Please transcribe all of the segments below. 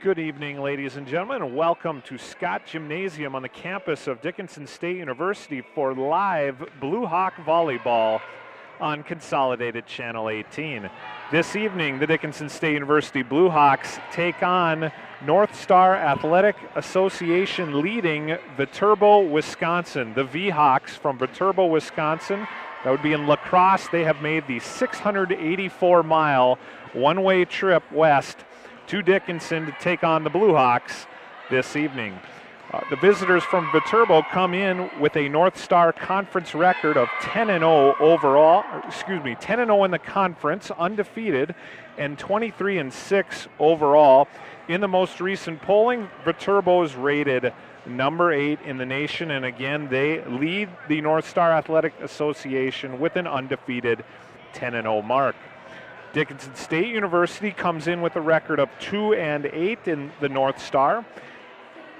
Good evening, ladies and gentlemen, and welcome to Scott Gymnasium on the campus of Dickinson State University for live Blue Hawk Volleyball on Consolidated Channel 18. This evening, the Dickinson State University Blue Hawks take on North Star Athletic Association leading Viterbo, Wisconsin. The V-Hawks from Viterbo, Wisconsin, that would be in La Crosse. They have made the 684-mile one-way trip west to Dickinson to take on the Blue Hawks this evening. The visitors from Viterbo come in with a North Star Conference record of 10-0 overall, 10-0 in the conference, undefeated, and 23-6 overall. In the most recent polling, Viterbo is rated number 8 in the nation, and again, they lead the North Star Athletic Association with an undefeated 10-0 mark. Dickinson State University comes in with a record of 2-8 in the North Star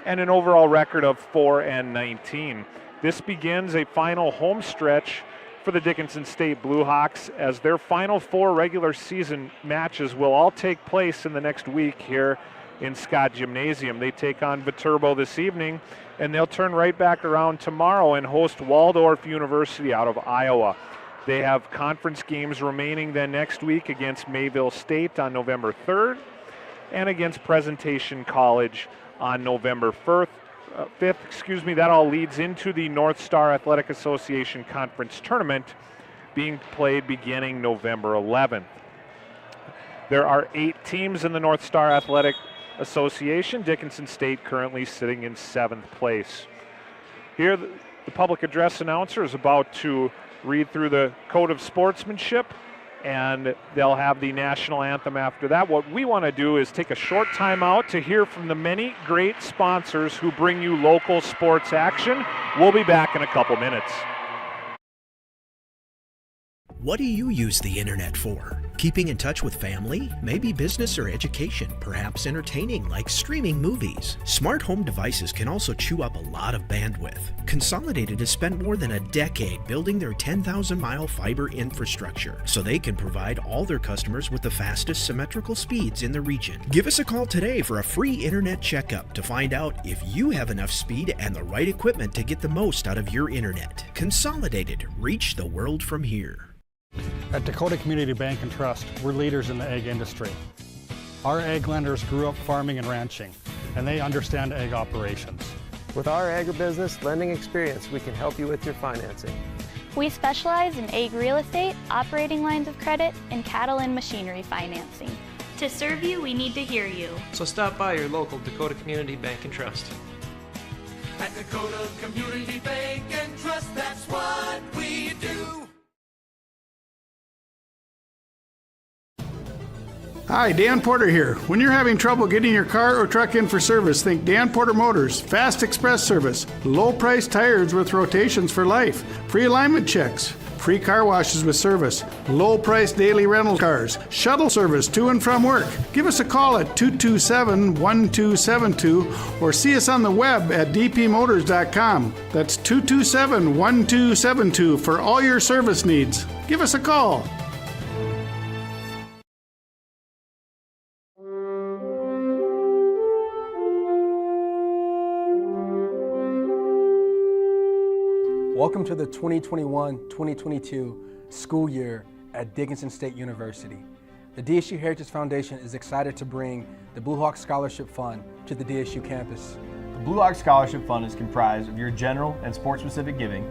and an overall record of 4-19. This begins a final home stretch for the Dickinson State Blue Hawks, as their final 4 regular season matches will all take place in the next week here in Scott Gymnasium. They take on Viterbo this evening, and they'll turn right back around tomorrow and host Waldorf University out of Iowa. They have conference games remaining then next week against Mayville State on November 3rd and against Presentation College on November 5th. That all leads into the North Star Athletic Association Conference Tournament being played beginning November 11th. There are 8 teams in the North Star Athletic Association. Dickinson State currently sitting in 7th place. Here, the public address announcer is about to read through the Code of Sportsmanship, and they'll have the national anthem after that. What we want to do is take a short time out to hear from the many great sponsors who bring you local sports action. We'll be back in a couple minutes. What do you use the internet for? Keeping in touch with family? Maybe business or education? Perhaps entertaining, like streaming movies? Smart home devices can also chew up a lot of bandwidth. Consolidated has spent more than a decade building their 10,000-mile fiber infrastructure so they can provide all their customers with the fastest symmetrical speeds in the region. Give us a call today for a free internet checkup to find out if you have enough speed and the right equipment to get the most out of your internet. Consolidated. Reach the world from here. At Dakota Community Bank and Trust, we're leaders in the egg industry. Our egg lenders grew up farming and ranching, and they understand egg operations. With our agribusiness lending experience, we can help you with your financing. We specialize in egg real estate, operating lines of credit, and cattle and machinery financing. To serve you, we need to hear you. So stop by your local Dakota Community Bank and Trust. At Dakota Community Bank and Trust, that's what we do. Hi, Dan Porter here. When you're having trouble getting your car or truck in for service, think Dan Porter Motors. Fast express service, low price tires with rotations for life, free alignment checks, free car washes with service, low price daily rental cars, shuttle service to and from work. Give us a call at 227-1272 or see us on the web at dpmotors.com. That's 227-1272 for all your service needs. Give us a call. Welcome to the 2021-2022 school year at Dickinson State University. The DSU Heritage Foundation is excited to bring the Blue Hawk Scholarship Fund to the DSU campus. The Blue Hawk Scholarship Fund is comprised of your general and sport-specific giving,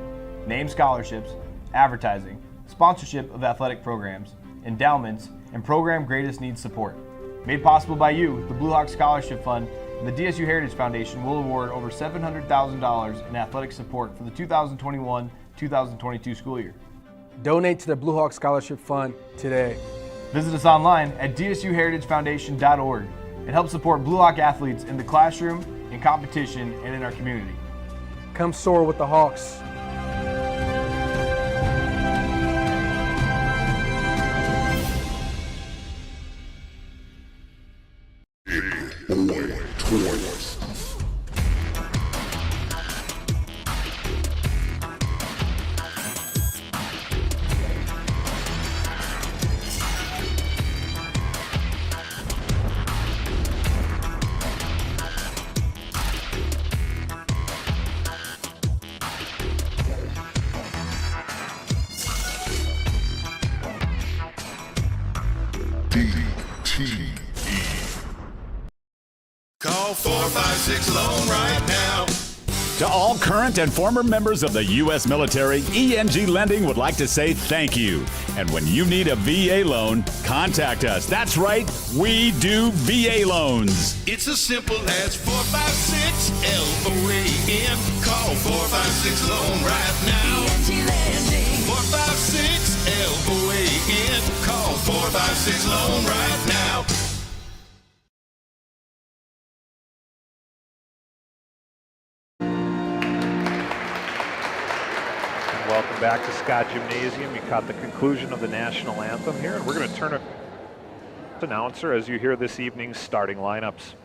named scholarships, advertising, sponsorship of athletic programs, endowments, and program greatest needs support. Made possible by you, the Blue Hawk Scholarship Fund and the DSU Heritage Foundation will award over $700,000 in athletic support for the 2021-2022 school year. Donate to the Blue Hawk Scholarship Fund today. Visit us online at dsuheritagefoundation.org and help support Blue Hawk athletes in the classroom, in competition, and in our community. Come soar with the Hawks. 456 loan right now. To all current and former members of the U.S. military, ENG Lending would like to say thank you. And when you need a VA loan, contact us. That's right, we do VA loans. It's as simple as 456-LOAN. Call 456 loan right now. ENG Lending. 456-LOAN. Call 456 loan right now. Welcome back to Scott Gymnasium. You caught the conclusion of the national anthem here, and we're going to turn it to announcer as you hear this evening's starting lineups.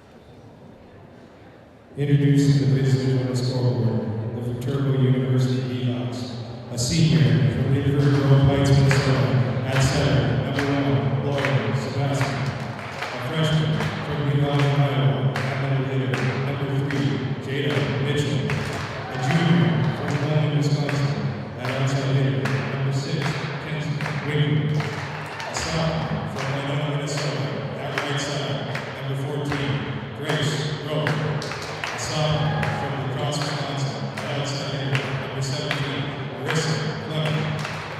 Introducing the visitors on the scoreboard, the Viterbo University Seahawks. A senior from Viterbo Heights, Minnesota, at center, number 1, Lauren Sebastian. A freshman from Uvalde, Iowa, at number 3, Jada Mitchell. A junior from Bowling, Wisconsin. Outside hitter, number 6, Kenzie Wiggum. A sophomore from Winona, Minnesota, at right side, number 14, Grace Rowe. A sophomore from Lacrosse, Wisconsin, at outside hitter, number 17, Marissa Clement.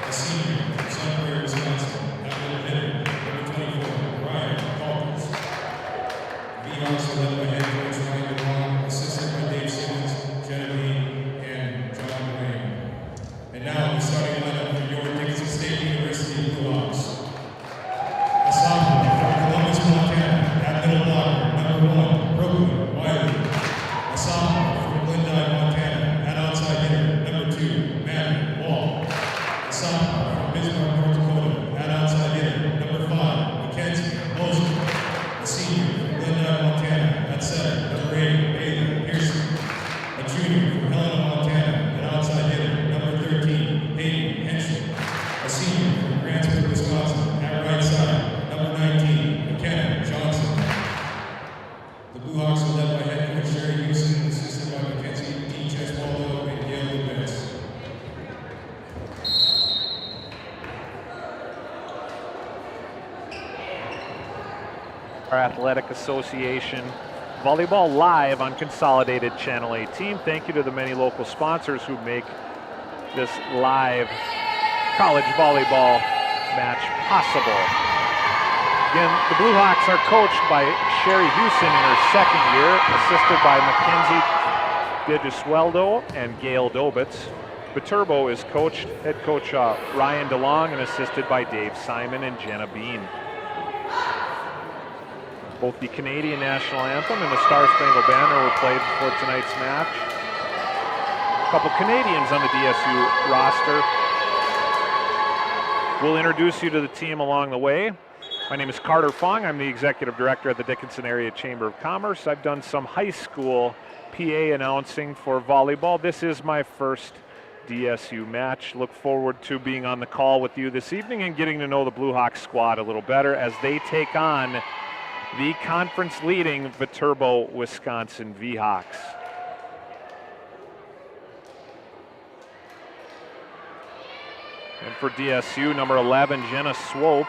A senior from Sun Prairie, Wisconsin, at middle hitter, number 24, Ryan Calkins. The Seahawks are led by head coach Ryan DeLong, assisted by Dave Simmons, Genevieve, and John Wayne. And now the starting lineup for your Dickinson State University Blue Hawks. A sophomore from Columbus, Montana, at middle blocker, number 1, Brooklyn Wiley. A sophomore from Glendive, Montana, at outside hitter, number 2, Maddie Wall. A sophomore from Bismarck, North Dakota, at outside hitter, number 5, Mackenzie Moser. A senior from Glendive, Montana, at center, number 8, Bailey Pearson. A junior from Helena, Montana, at outside hitter, number 13, Hayden Henschel. A senior from Grantsburg, Wisconsin, at right side, number 19, McKenna Johnson. The Blue Hawks are led by head coach Sherry Houston, assisted by Mackenzie D. Cheswaldo and Gail Lubitz. Our Athletic Association Volleyball live on Consolidated Channel 18. Thank you to the many local sponsors who make this live college volleyball match possible. Again, the Blue Hawks are coached by Sherry Houston in her second year, assisted by Mackenzie DiGesualdo and Gail Dobitz. Viterbo is coached, head coach Ryan DeLong, and assisted by Dave Simon and Jenna Bean. Both the Canadian National Anthem and the Star Spangled Banner were played before tonight's match. A couple Canadians on the DSU roster. We'll introduce you to the team along the way. My name is Carter Fong. I'm the Executive Director at the Dickinson Area Chamber of Commerce. I've done some high school PA announcing for volleyball. This is my first DSU match. Look forward to being on the call with you this evening and getting to know the Blue Hawks squad a little better as they take on the conference-leading Viterbo, Wisconsin V-Hawks. And for DSU, number 11, Jenna Swope,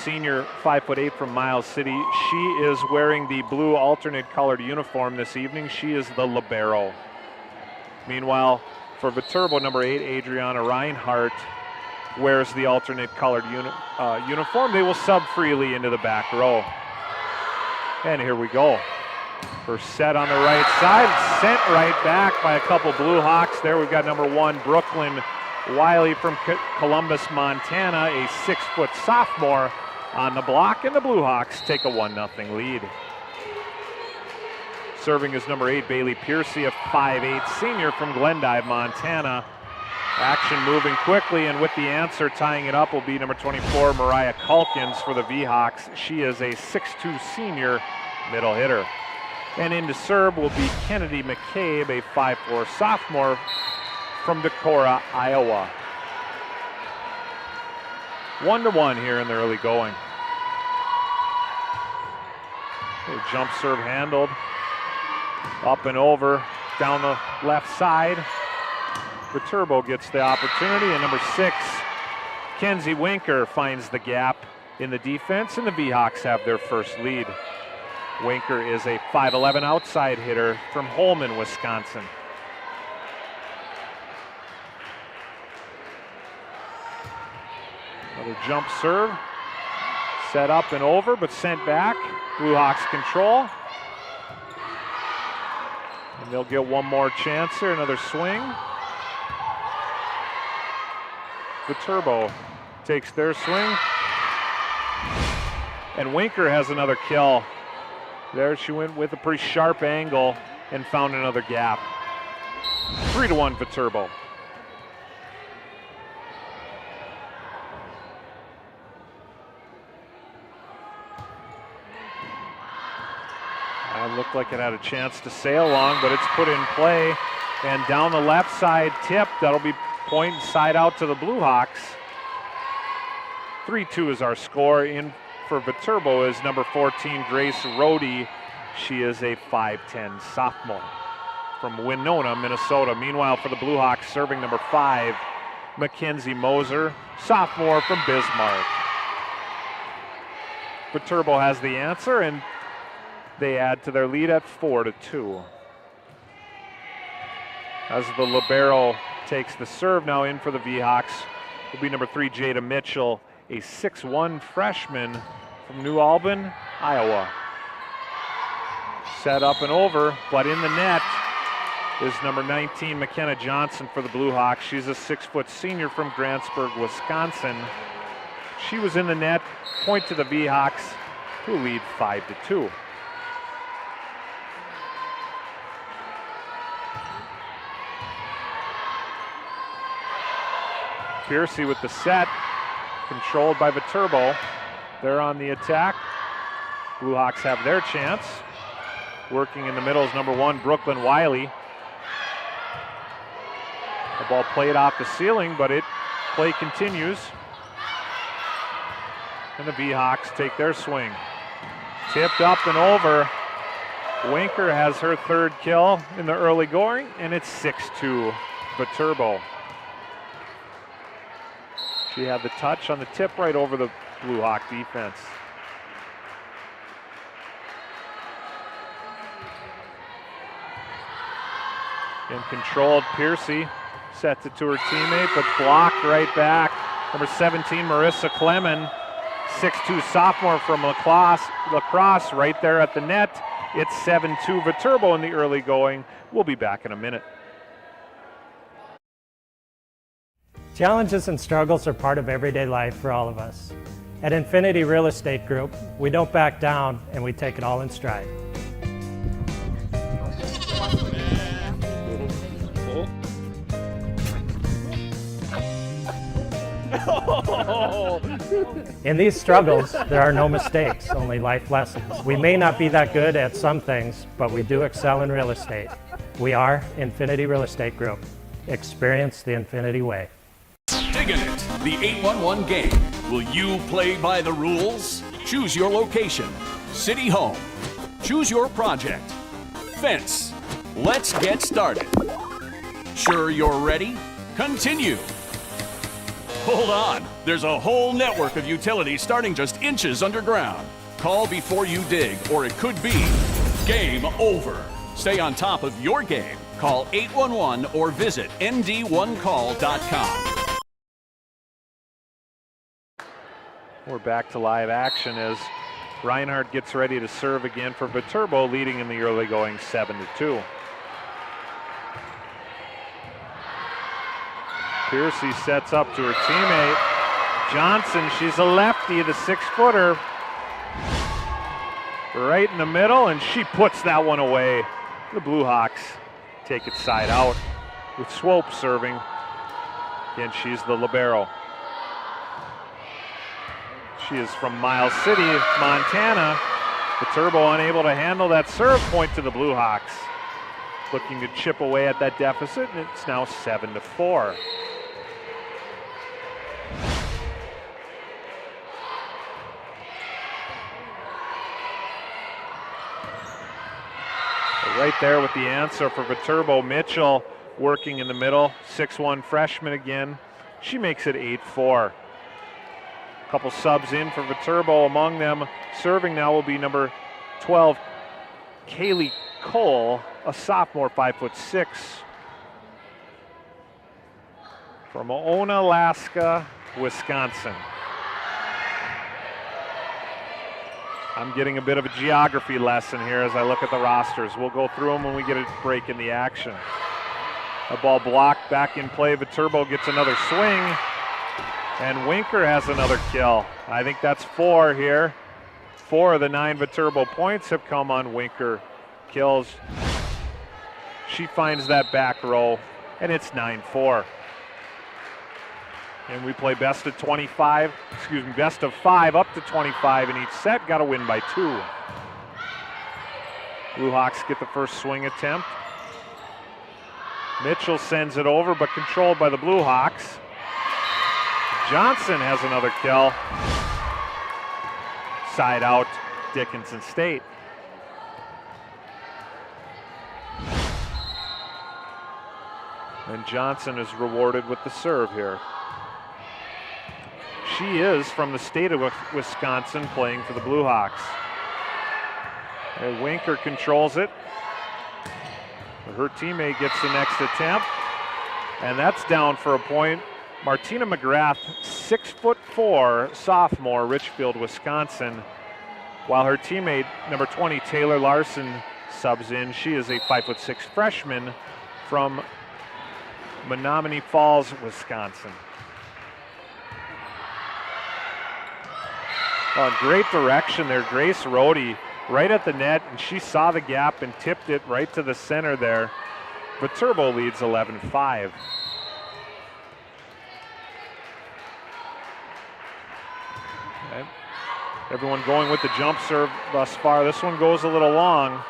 senior 5'8" from Miles City. She is wearing the blue alternate colored uniform this evening. She is the libero. Meanwhile, for Viterbo, number 8, Adriana Reinhardt, wears the alternate colored uniform. They will sub freely into the back row. And here we go. First set on the right side, sent right back by a couple Blue Hawks. There we've got number 1, Brooklyn Wiley from Columbus, Montana, a 6-foot sophomore on the block, and the Blue Hawks take a 1-0 lead. Serving is number 8, Bailey Piercy, a 5'8" senior from Glendive, Montana. Action moving quickly, and with the answer tying it up will be number 24, Mariah Calkins for the V-Hawks. She is a 6'2" senior middle hitter. And in to serve will be Kennedy McCabe, a 5'4" sophomore from Decorah, Iowa. 1-1 here in the early going. A jump serve handled. Up and over, down the left side. Viterbo gets the opportunity, and number 6, Kenzie Winker finds the gap in the defense, and the V-Hawks have their first lead. Winker is a 5'11" outside hitter from Holmen, Wisconsin. Another jump serve. Set up and over, but sent back. Blue Hawks control. And they'll get one more chance here, another swing. Viterbo takes their swing. And Winker has another kill. There she went with a pretty sharp angle and found another gap. 3-1 Viterbo. It looked like it had a chance to sail along, but it's put in play. And down the left side tip, that'll be point side out to the Blue Hawks. 3-2 is our score. In for Viterbo is number 14, Grace Rohde. She is a 5'10" sophomore from Winona, Minnesota. Meanwhile, for the Blue Hawks, serving number 5, Mackenzie Moser, sophomore from Bismarck. Viterbo has the answer, and they add to their lead at 4-2. As the libero takes the serve now in for the V-Hawks will be number 3, Jada Mitchell, a 6'1" freshman from New Albin, Iowa. Set up and over, but in the net is number 19, McKenna Johnson for the Blue Hawks. She's a 6-foot senior from Grantsburg, Wisconsin. She was in the net, point to the V-Hawks, who lead 5-2. Piercy with the set, controlled by Viterbo. They're on the attack. Blue Hawks have their chance. Working in the middle is number 1, Brooklyn Wiley. The ball played off the ceiling, but play continues. And the V-Hawks take their swing. Tipped up and over. Winker has her 3rd kill in the early going, and it's 6-2 Viterbo. She had the touch on the tip right over the Blue Hawk defense. And controlled, Piercy sets it to her teammate, but blocked right back. Number 17, Marissa Clemon, 6'2" sophomore from lacrosse right there at the net. It's 7-2 Viterbo in the early going. We'll be back in a minute. Challenges and struggles are part of everyday life for all of us. At Infinity Real Estate Group, we don't back down and we take it all in stride. In these struggles, there are no mistakes, only life lessons. We may not be that good at some things, but we do excel in real estate. We are Infinity Real Estate Group. Experience the Infinity way. Digging it, the 811 game. Will you play by the rules? Choose your location. City home. Choose your project. Fence. Let's get started. Sure you're ready? Continue. Hold on. There's a whole network of utilities starting just inches underground. Call before you dig, or it could be game over. Stay on top of your game. Call 811 or visit nd1call.com. We're back to live action as Reinhardt gets ready to serve again for Viterbo, leading in the early going 7-2. Piercy sets up to her teammate. Johnson, she's a lefty, the 6-footer. Right in the middle, and she puts that one away. The Blue Hawks take it side out with Swope serving. Again, she's the libero. She is from Miles City, Montana. Viterbo unable to handle that serve, point to the Blue Hawks. Looking to chip away at that deficit, and it's now 7-4. Right there with the answer for Viterbo. Mitchell working in the middle, 6'1" freshman again. She makes it 8-4. Couple subs in for Viterbo. Among them, serving now will be number 12, Kaylee Cole, a sophomore, 5'6", from Onalaska, Wisconsin. I'm getting a bit of a geography lesson here as I look at the rosters. We'll go through them when we get a break in the action. A ball blocked, back in play. Viterbo gets another swing, and Winker has another kill. I think that's 4 here. 4 of the 9 Viterbo points have come on Winker kills. She finds that back row, and it's 9-4. And we play best of 5 up to 25 in each set. Got to win by 2. Blue Hawks get the first swing attempt. Mitchell sends it over, but controlled by the Blue Hawks. Johnson has another kill. Side out, Dickinson State. And Johnson is rewarded with the serve here. She is from the state of Wisconsin, playing for the Blue Hawks. And Winker controls it. Her teammate gets the next attempt, and that's down for a point. Martina McGrath, 6'4", sophomore, Richfield, Wisconsin, while her teammate, number 20, Taylor Larson, subs in. She is a 5'6" freshman from Menominee Falls, Wisconsin. Oh, great direction there, Grace Rohde, right at the net, and she saw the gap and tipped it right to the center there. Viterbo leads 11-5. Okay. Everyone going with the jump serve thus far. This one goes a little long.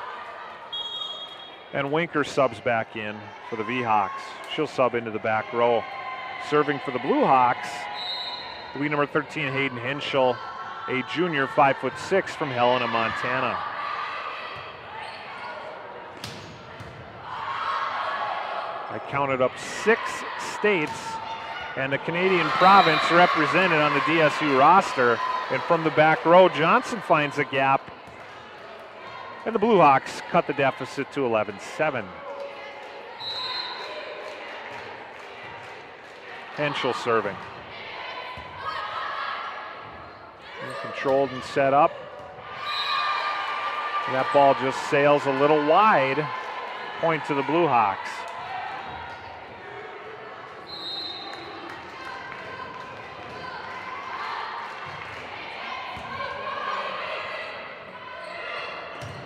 And Winker subs back in for the V-Hawks. She'll sub into the back row. Serving for the Blue Hawks will be number 13, Hayden Henschel, a junior, 5'6", from Helena, Montana. I counted up 6 states and a Canadian province represented on the DSU roster. And from the back row, Johnson finds a gap. And the Blue Hawks cut the deficit to 11-7. Henschel serving. Controlled and set up. And that ball just sails a little wide. Point to the Blue Hawks.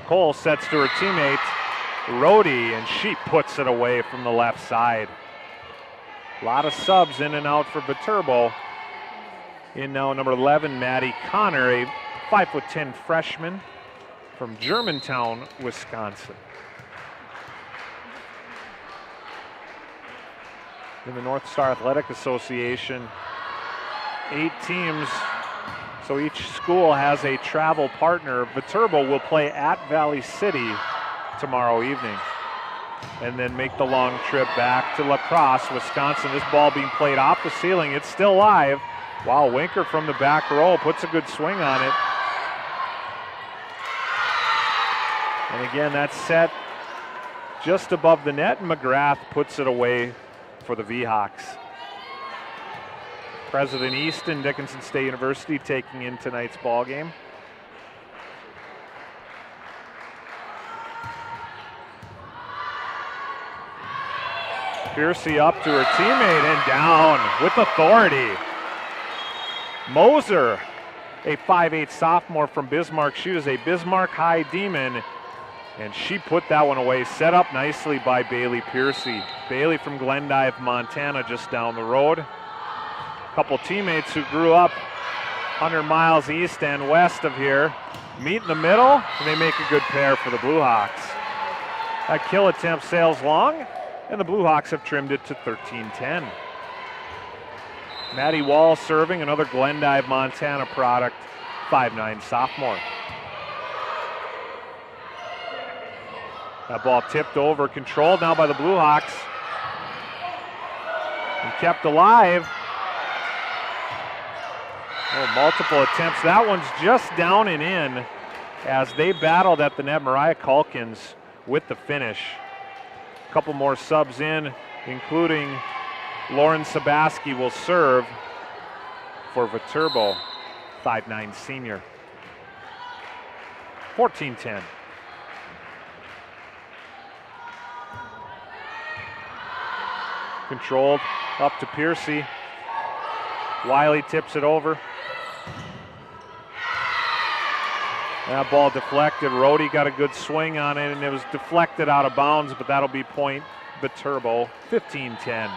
Cole sets to her teammate, Rohde, and she puts it away from the left side. A lot of subs in and out for Viterbo. In now number 11, Maddie Connor, a 5'10" freshman from Germantown, Wisconsin. In the North Star Athletic Association, 8 teams, so each school has a travel partner. Viterbo will play at Valley City tomorrow evening and then make the long trip back to La Crosse, Wisconsin. This ball being played off the ceiling. It's still live. Wow, Winker from the back row puts a good swing on it. And again, that's set just above the net, and McGrath puts it away for the V-Hawks. President Easton, Dickinson State University, taking in tonight's ball game. Piercy up to her teammate and down with authority. Moser, a 5'8" sophomore from Bismarck. She is a Bismarck High Demon, and she put that one away. Set up nicely by Bailey Piercy. Bailey from Glendive, Montana, just down the road. A couple teammates who grew up 100 miles east and west of here meet in the middle, and they make a good pair for the Blue Hawks. That kill attempt sails long, and the Blue Hawks have trimmed it to 13-10. Maddie Wall serving, another Glendive, Montana product, 5'9" sophomore. That ball tipped over, controlled now by the Blue Hawks, and kept alive. Oh, multiple attempts. That one's just down and in. as they battled at the net. Mariah Calkins with the finish. A couple more subs in, including Lauren Sabaski will serve for Viterbo, 5'9" senior. 14-10. Controlled up to Piercy. Wiley tips it over. That ball deflected. Rhodey got a good swing on it, and it was deflected out of bounds, but that'll be point Viterbo, 15-10.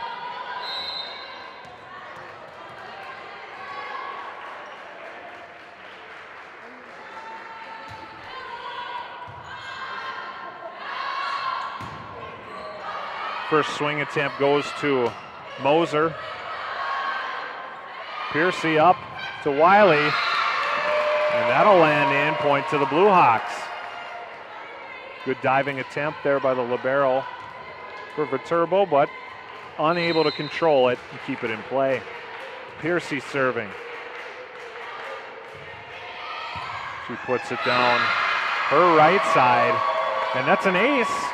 First swing attempt goes to Moser. Piercy up to Wiley, and that'll land in, point to the Blue Hawks. Good diving attempt there by the libero for Viterbo, but unable to control it and keep it in play. Piercy serving. She puts it down her right side, and that's an ace.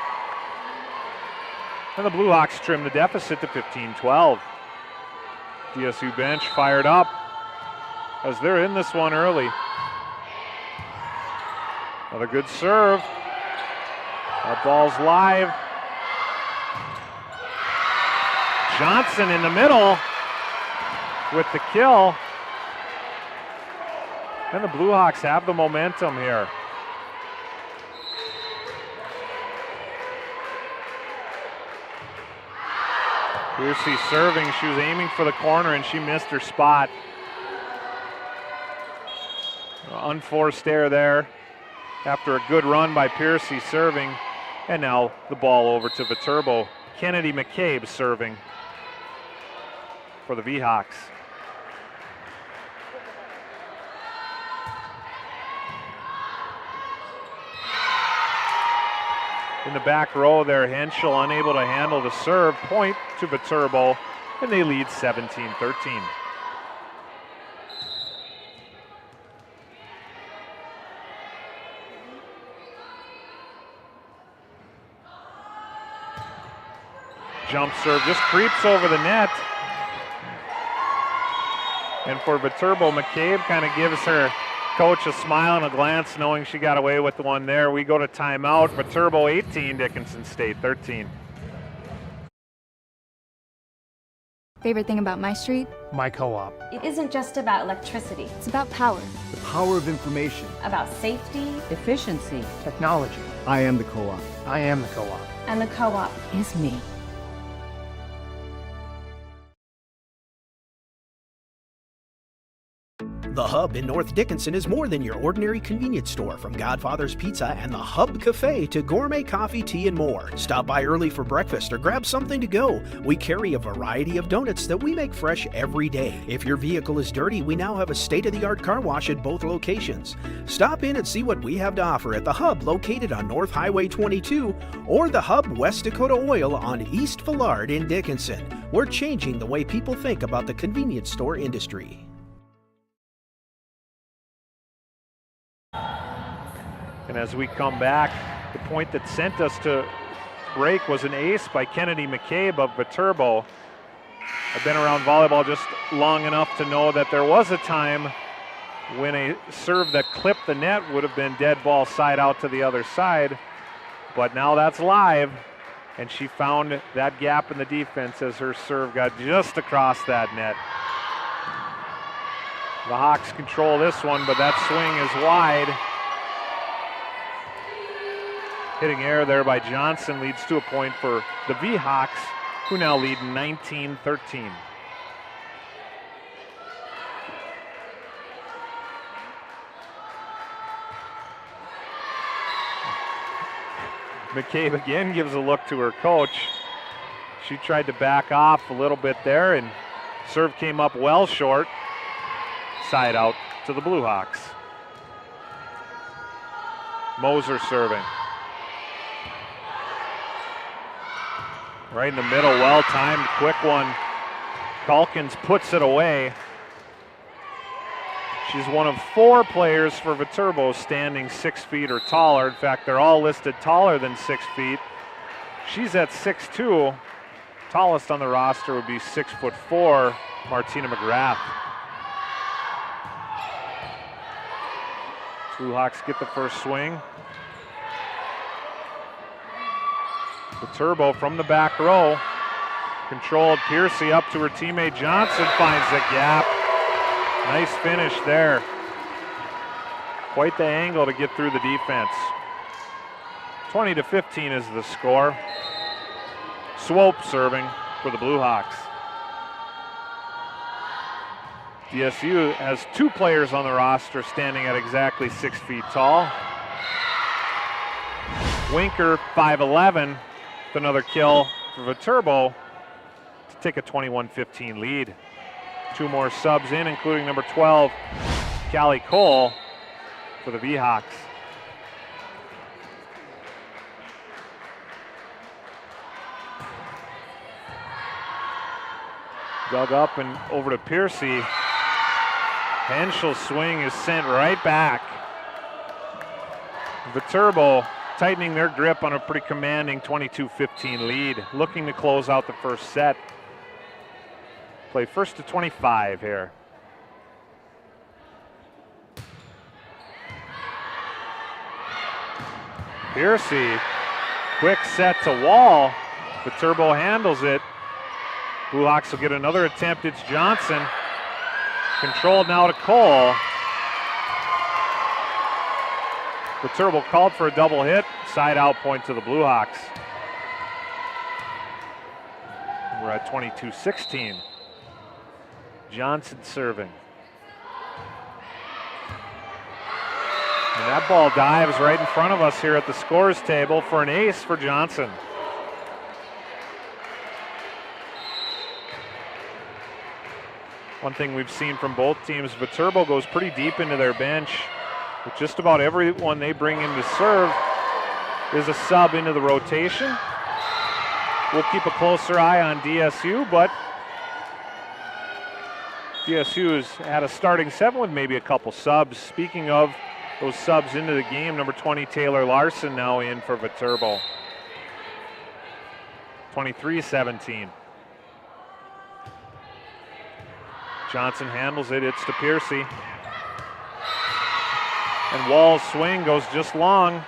And the Blue Hawks trim the deficit to 15-12. DSU bench fired up as they're in this one early. Another good serve. That ball's live. Johnson in the middle with the kill. And the Blue Hawks have the momentum here. Piercy serving. She was aiming for the corner and she missed her spot. Unforced error there after a good run by Piercy serving. And now the ball over to Viterbo. Kennedy McCabe serving for the V-Hawks. In the back row there, Henschel unable to handle the serve, point to Viterbo, and they lead 17-13. Jump serve just creeps over the net. And for Viterbo, McCabe kind of gives her coach a smile and a glance, knowing she got away with the one there. We go to timeout. Viterbo 18, Dickinson State 13. Favorite thing about my street? My co-op. It isn't just about electricity. It's about power. The power of information. About safety. Efficiency. Technology. I am the co-op. I am the co-op. And the co-op is me. The Hub in North Dickinson is more than your ordinary convenience store. From Godfather's Pizza and the Hub Cafe to gourmet coffee, tea, and more. Stop by early for breakfast or grab something to go. We carry a variety of donuts that we make fresh every day. If your vehicle is dirty, we now have a state-of-the-art car wash at both locations. Stop in and see what we have to offer at the Hub located on North Highway 22 or the Hub West Dakota Oil on East Villard in Dickinson. We're changing the way people think about the convenience store industry. And as we come back, the point that sent us to break was an ace by Kennedy McCabe of Viterbo. I've been around volleyball just long enough to know that there was a time when a serve that clipped the net would have been dead ball side out to the other side. But now that's live, and she found that gap in the defense as her serve got just across that net. The Hawks control this one, but that swing is wide. Hitting error there by Johnson leads to a point for the V-Hawks, who now lead 19-13. McCabe again gives a look to her coach. She tried to back off a little bit there, and serve came up well short. Side out to the Blue Hawks. Moser serving. Right in the middle, well-timed, quick one. Calkins puts it away. She's one of 4 players for Viterbo standing 6 feet or taller. In fact, they're all listed taller than 6 feet. She's at 6'2". Tallest on the roster would be 6'4", Martina McGrath. Blue Hawks get the first swing. Viterbo from the back row. Controlled Piercy up to her teammate Johnson, finds the gap. Nice finish there. Quite the angle to get through the defense. 20-15 is the score. Swope serving for the Blue Hawks. DSU has 2 players on the roster standing at exactly 6 feet tall. Winker, 5'11", with another kill for Viterbo to take a 21-15 lead. 2 more subs in, including number 12, Callie Cole, for the V-Hawks. Dug up and over to Piercy. Henschel's swing is sent right back. Viterbo tightening their grip on a pretty commanding 22-15 lead, looking to close out the first set. Play first to 25 here. Piercy, quick set to wall. Viterbo handles it. Blue Hawks will get another attempt. It's Johnson. Controlled now to Cole. Viterbo called for a double hit. Side out point to the Blue Hawks. We're at 22-16. Johnson serving. And that ball dives right in front of us here at the scores table for an ace for Johnson. One thing we've seen from both teams, Viterbo goes pretty deep into their bench. With just about everyone they bring in to serve is a sub into the rotation. We'll keep a closer eye on DSU, but DSU has had a starting 7 with maybe a couple subs. Speaking of those subs into the game, number 20, Taylor Larson, now in for Viterbo. 23-17. Johnson handles it, it's to Piercy. And Wall's swing goes just long,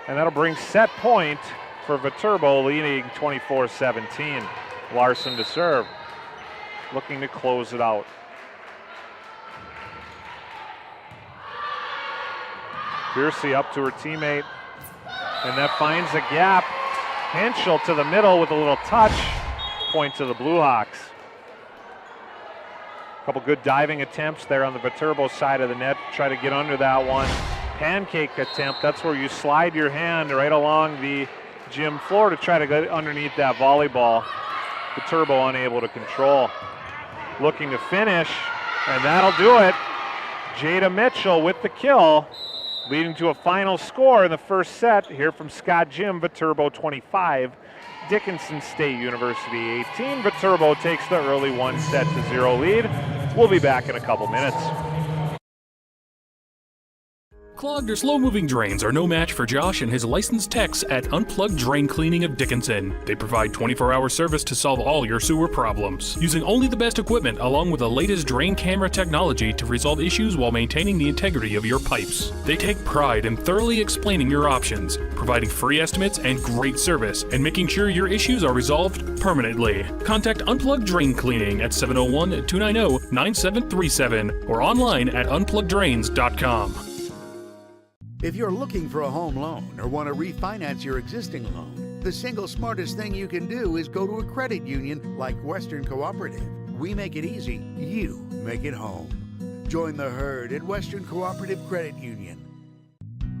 and that'll bring set point for Viterbo, leading 24-17. Larson to serve, looking to close it out. Piercy up to her teammate, and that finds a gap. Henschel to the middle with a little touch, point to the Blue Hawks. A couple good diving attempts there on the Viterbo side of the net. Try to get under that one. Pancake attempt, that's where you slide your hand right along the gym floor to try to get underneath that volleyball. Viterbo unable to control. Looking to finish, and that'll do it. Jada Mitchell with the kill, leading to a final score in the first set here from Scott Gym. Viterbo 25, Dickinson State University 18. Viterbo takes the early 1-0 lead. We'll be back in a couple minutes. Clogged or slow-moving drains are no match for Josh and his licensed techs at Unplugged Drain Cleaning of Dickinson. They provide 24-hour service to solve all your sewer problems, using only the best equipment along with the latest drain camera technology to resolve issues while maintaining the integrity of your pipes. They take pride in thoroughly explaining your options, providing free estimates and great service, and making sure your issues are resolved permanently. Contact Unplugged Drain Cleaning at 701-290-9737 or online at unpluggeddrains.com. If you're looking for a home loan or want to refinance your existing loan, the single smartest thing you can do is go to a credit union like Western Cooperative. We make it easy, you make it home. Join the herd at Western Cooperative Credit Union.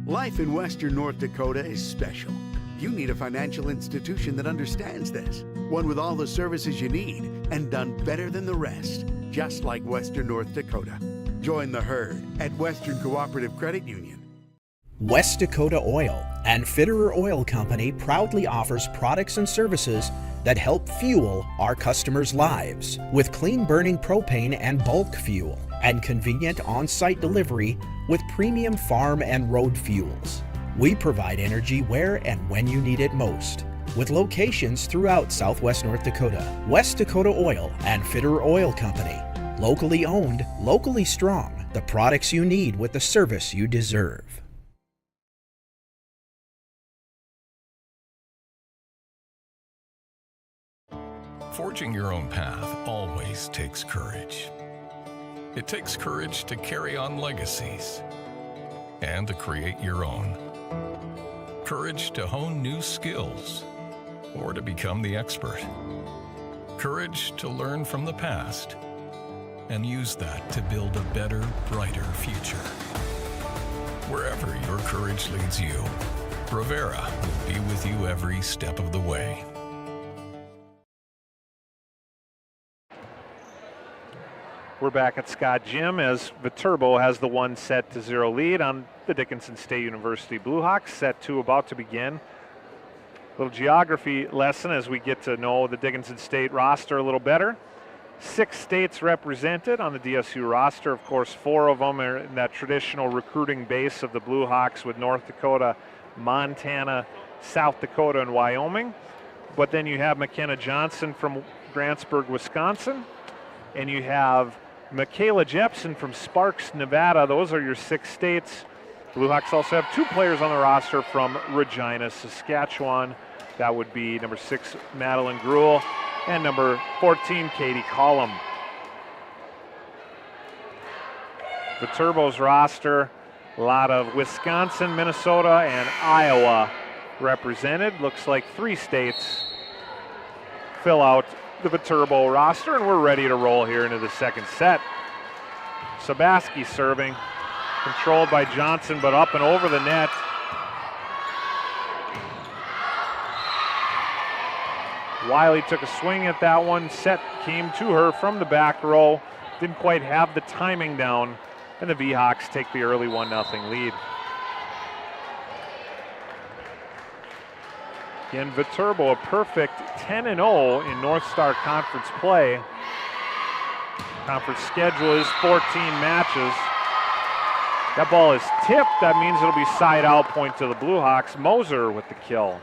Life in Western North Dakota is special. You need a financial institution that understands this, one with all the services you need and done better than the rest, just like Western North Dakota. Join the herd at Western Cooperative Credit Union. West Dakota Oil and Fitterer Oil Company proudly offers products and services that help fuel our customers' lives with clean burning propane and bulk fuel. and convenient on-site delivery with premium farm and road fuels. We provide energy where and when you need it most, with locations throughout Southwest North Dakota. West Dakota Oil and Fitter Oil Company. Locally owned, locally strong. The products you need with the service you deserve. Forging your own path always takes courage. It takes courage to carry on legacies and to create your own. Courage to hone new skills or to become the expert. Courage to learn from the past and use that to build a better, brighter future. Wherever your courage leads you, Rivera will be with you every step of the way. We're back at Scott Gym as Viterbo has the 1-0 lead on the Dickinson State University Blue Hawks. Set 2 about to begin. A little geography lesson as we get to know the Dickinson State roster a little better. 6 states represented on the DSU roster. Of course, 4 of them are in that traditional recruiting base of the Blue Hawks with North Dakota, Montana, South Dakota, and Wyoming. But then you have McKenna Johnson from Grantsburg, Wisconsin, and you have Michaela Jepson from Sparks, Nevada. Those are your 6 states. Blue Hawks also have 2 players on the roster from Regina, Saskatchewan. That would be number 6, Madeline Gruel, and number 14, Katie Collum. Viterbo's roster, a lot of Wisconsin, Minnesota, and Iowa represented. Looks like 3 states fill out the Viterbo roster, and we're ready to roll here into the second set. Sabaski serving, controlled by Johnson, but up and over the net. Wiley took a swing at that one. Set came to her from the back row. Didn't quite have the timing down, and the V-Hawks take the early 1-0 lead. Again, Viterbo a perfect 10-0 in North Star Conference play. Conference schedule is 14 matches. That ball is tipped. That means it'll be side out, point to the Blue Hawks. Moser with the kill.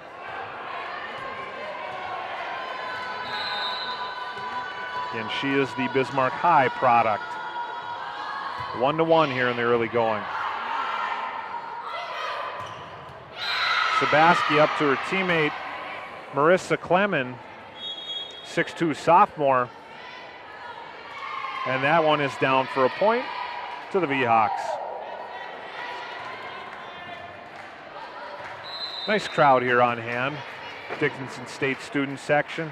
Again, she is the Bismarck High product. 1-1 here in the early going. Sabaski up to her teammate, Marissa Clemen, 6'2" sophomore. And that one is down for a point to the V-Hawks. Nice crowd here on hand. Dickinson State student section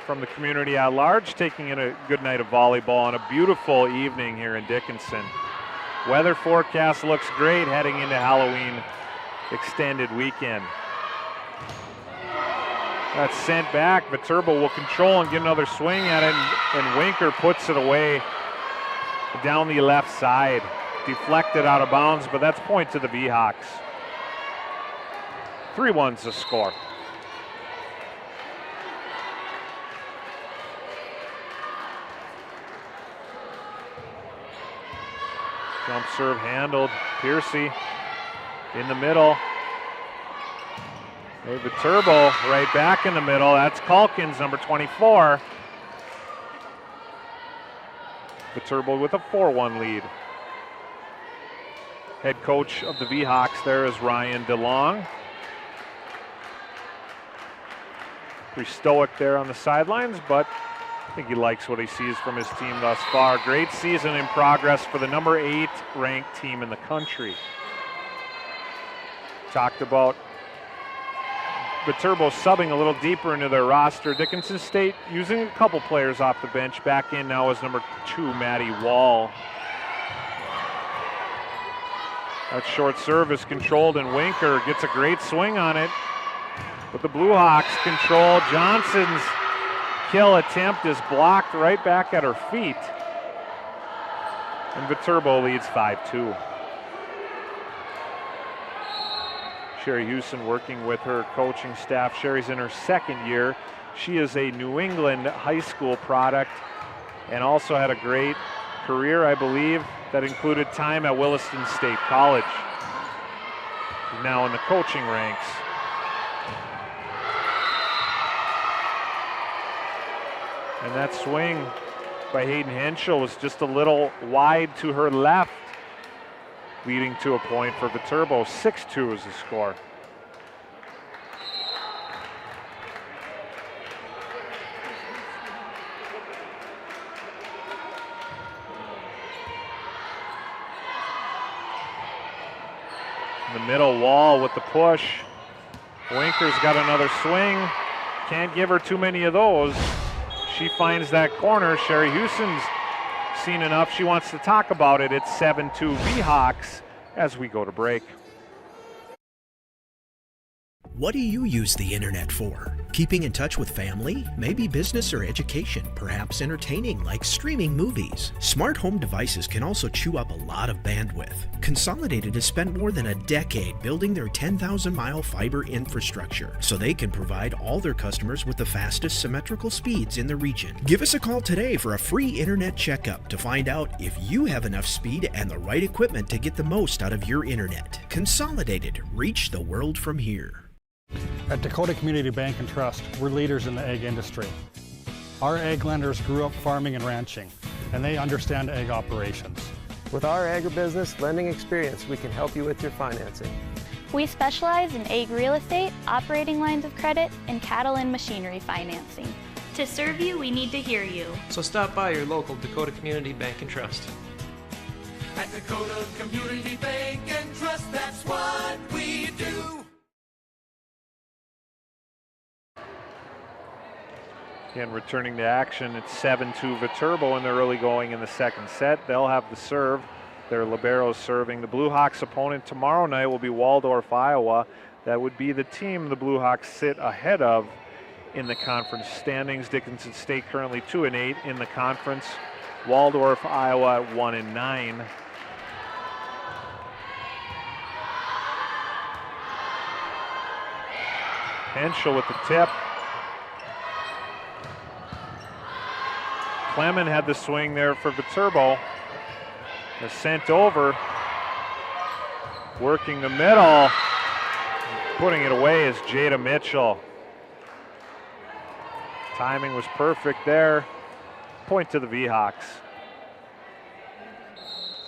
from the community at large, taking in a good night of volleyball on a beautiful evening here in Dickinson. Weather forecast looks great heading into Halloween extended weekend. That's sent back. Viterbo will control and get another swing at it, and Winker puts it away down the left side. Deflected out of bounds, but that's point to the V-Hawks. 3-1's the score. Jump serve handled. Piercy in the middle. Hey, Viterbo right back in the middle. That's Calkins, number 24. Viterbo with a 4-1 lead. Head coach of the V-Hawks there is Ryan DeLong. Pretty stoic there on the sidelines, but I think he likes what he sees from his team thus far. Great season in progress for the number 8 ranked team in the country. Talked about Viterbo subbing a little deeper into their roster. Dickinson State using a couple players off the bench. Back in now is number 2, Maddie Wall. That short serve is controlled, and Winker gets a great swing on it. But the Blue Hawks control. Johnson's kill attempt is blocked right back at her feet. And Viterbo leads 5-2. Sherry Houston working with her coaching staff. Sherry's in her second year. She is a New England high school product and also had a great career, I believe, that included time at Williston State College. She's now in the coaching ranks. And that swing by Hayden Henschel was just a little wide to her left, leading to a point for Viterbo. 6-2 is the score. In the middle, Wall with the push. Winker's got another swing. Can't give her too many of those. She finds that corner. Sherry Houston's seen enough. She wants to talk about it. It's 7-2 V-Hawks as we go to break. What do you use the internet for? Keeping in touch with family? Maybe business or education, perhaps entertaining like streaming movies. Smart home devices can also chew up a lot of bandwidth. Consolidated has spent more than a decade building their 10,000-mile fiber infrastructure so they can provide all their customers with the fastest symmetrical speeds in the region. Give us a call today for a free internet checkup to find out if you have enough speed and the right equipment to get the most out of your internet. Consolidated, reach the world from here. At Dakota Community Bank and Trust, we're leaders in the egg industry. Our egg lenders grew up farming and ranching, and they understand egg operations. With our agribusiness lending experience, we can help you with your financing. We specialize in egg real estate, operating lines of credit, and cattle and machinery financing. To serve you, we need to hear you. So stop by your local Dakota Community Bank and Trust. At Dakota Community Bank and Trust, that's what we do. Again, returning to action, it's 7-2 Viterbo in the early going in the second set. They'll have the serve. Their liberos serving. The Blue Hawks' opponent tomorrow night will be Waldorf, Iowa. That would be the team the Blue Hawks sit ahead of in the conference standings. Dickinson State currently 2-8 in the conference. Waldorf, Iowa at 1-9. Henschel with the tip. Clement had the swing there for Viterbo. They're sent over. Working the middle. Putting it away is Jada Mitchell. Timing was perfect there. Point to the V-Hawks.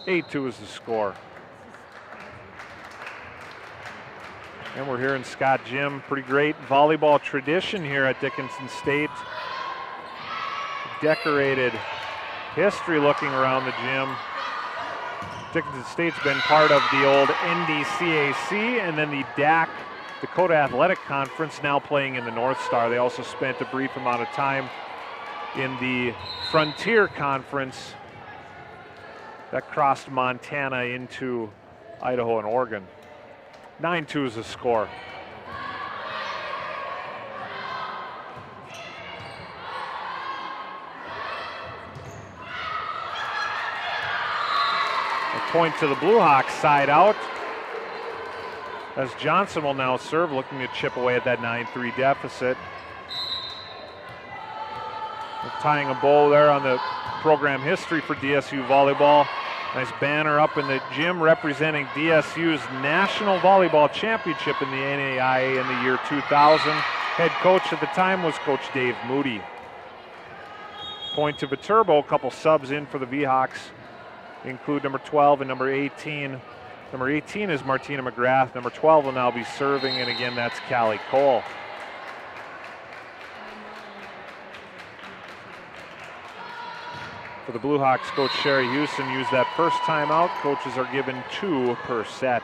8-2 is the score. And we're here in Scott Gym. Pretty great volleyball tradition here at Dickinson State. Decorated history looking around the gym. Dickinson State's been part of the old NDCAC and then the DAC, Dakota Athletic Conference, now playing in the North Star. They also spent a brief amount of time in the Frontier Conference that crossed Montana into Idaho and Oregon. 9-2 is the score. Point to the Blue Hawks side out, as Johnson will now serve, looking to chip away at that 9-3 deficit. We're tying a bow there on the program history for DSU volleyball. Nice banner up in the gym representing DSU's National Volleyball Championship in the NAIA in the year 2000. Head coach at the time was Coach Dave Moody. Point to Viterbo, a couple subs in for the V-Hawks. Include number 12 and number 18. Number 18 is Martina McGrath. Number 12 will now be serving, and again, that's Callie Cole. For the Blue Hawks, Coach Sherry Houston used that first timeout. Coaches are given 2 per set.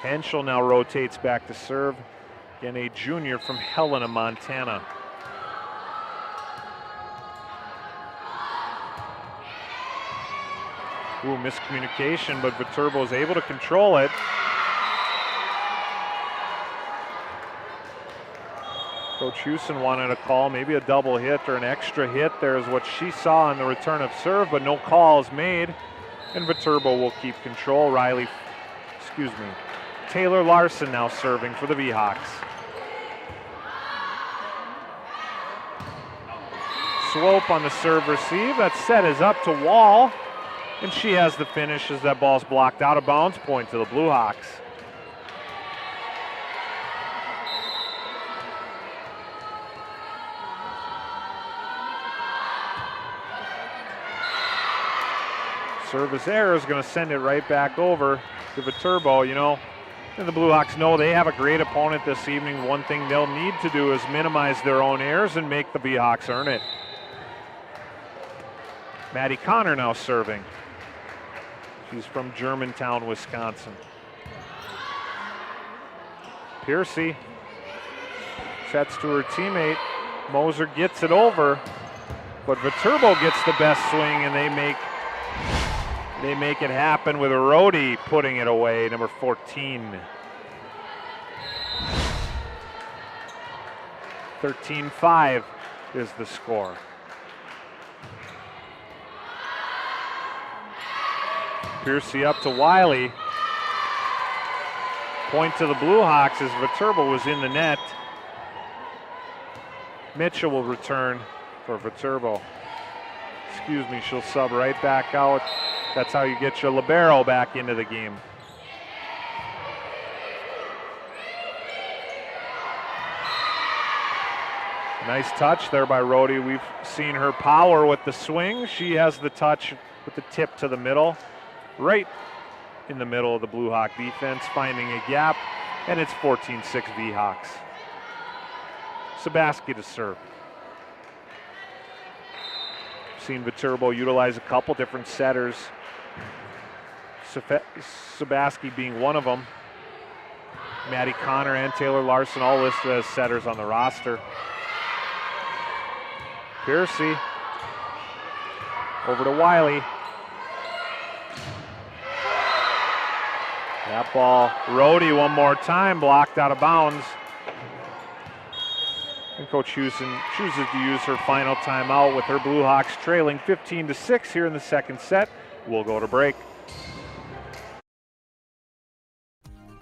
Henschel now rotates back to serve. Again, a junior from Helena, Montana. Ooh, miscommunication, but Viterbo is able to control it. Coach Houston wanted a call, maybe a double hit or an extra hit. There's what she saw in the return of serve, but no call is made. And Viterbo will keep control. Taylor Larson now serving for the V-Hawks. Swope on the serve receive. That set is up to Wall, and she has the finish as that ball's blocked out of bounds. Point to the Blue Hawks. Service error is going to send it right back over to Viterbo. You know, and the Blue Hawks know they have a great opponent this evening. One thing they'll need to do is minimize their own errors and make the Beehawks earn it. Maddie Connor now serving. She's from Germantown, Wisconsin. Piercy sets to her teammate. Moser gets it over, but Viterbo gets the best swing, and they make it happen with Rhodey putting it away, number 14. 13-5 is the score. Piercy up to Wiley. Point to the Blue Hawks as Viterbo was in the net. Mitchell will return for Viterbo. Excuse me, she'll sub right back out. That's how you get your libero back into the game. Nice touch there by Rhodey. We've seen her power with the swing. She has the touch with the tip to the middle. Right in the middle of the Blue Hawk defense, finding a gap, and it's 14-6 V-Hawks. Sabaski to serve. Seen Viterbo utilize a couple different setters. Sabaski being one of them. Maddie Connor and Taylor Larson all listed as setters on the roster. Piercy over to Wiley. That ball, Rhodey one more time, blocked out of bounds. And Coach Houston chooses to use her final timeout with her Blue Hawks trailing 15-6 here in the second set. We'll go to break.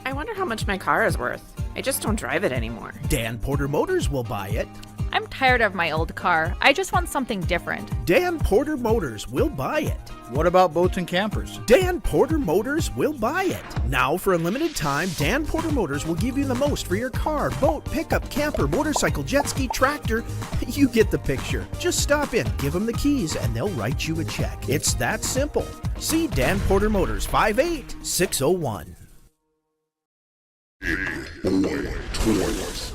I wonder how much my car is worth. I just don't drive it anymore. Dan Porter Motors will buy it. I'm tired of my old car. I just want something different. Dan Porter Motors will buy it. What about boats and campers? Dan Porter Motors will buy it. Now, for a limited time, Dan Porter Motors will give you the most for your car, boat, pickup, camper, motorcycle, jet ski, tractor. You get the picture. Just stop in, give them the keys, and they'll write you a check. It's that simple. See Dan Porter Motors, 58601. Big Boy Toys.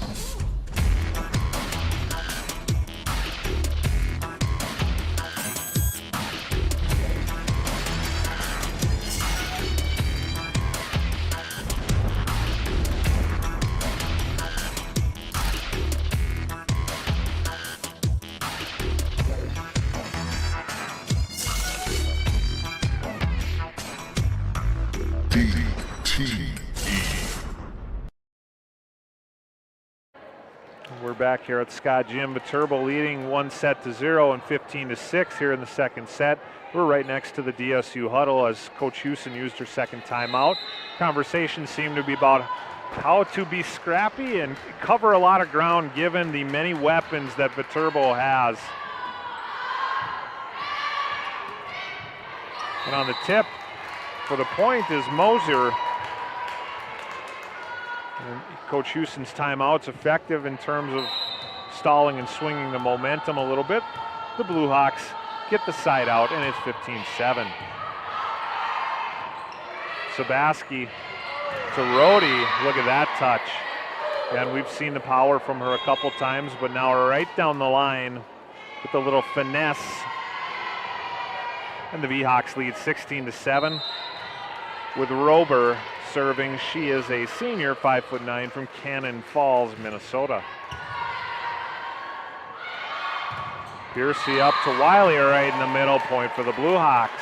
We're back here at Scott Gym. Viterbo leading 1-0 and 15-6 here in the second set. We're right next to the DSU huddle as Coach Houston used her second timeout. Conversations seem to be about how to be scrappy and cover a lot of ground given the many weapons that Viterbo has. And on the tip for the point is Moser. And Coach Houston's timeout's effective in terms of stalling and swinging the momentum a little bit. The Blue Hawks get the side out, and it's 15-7. Sabaski to Rhodey. Look at that touch. And we've seen the power from her a couple times, but now right down the line with a little finesse. And the V-Hawks lead 16-7 with Rober serving. She is a senior, 5'9", from Cannon Falls, Minnesota. Piercy up to Wiley right in the middle, point for the Blue Hawks.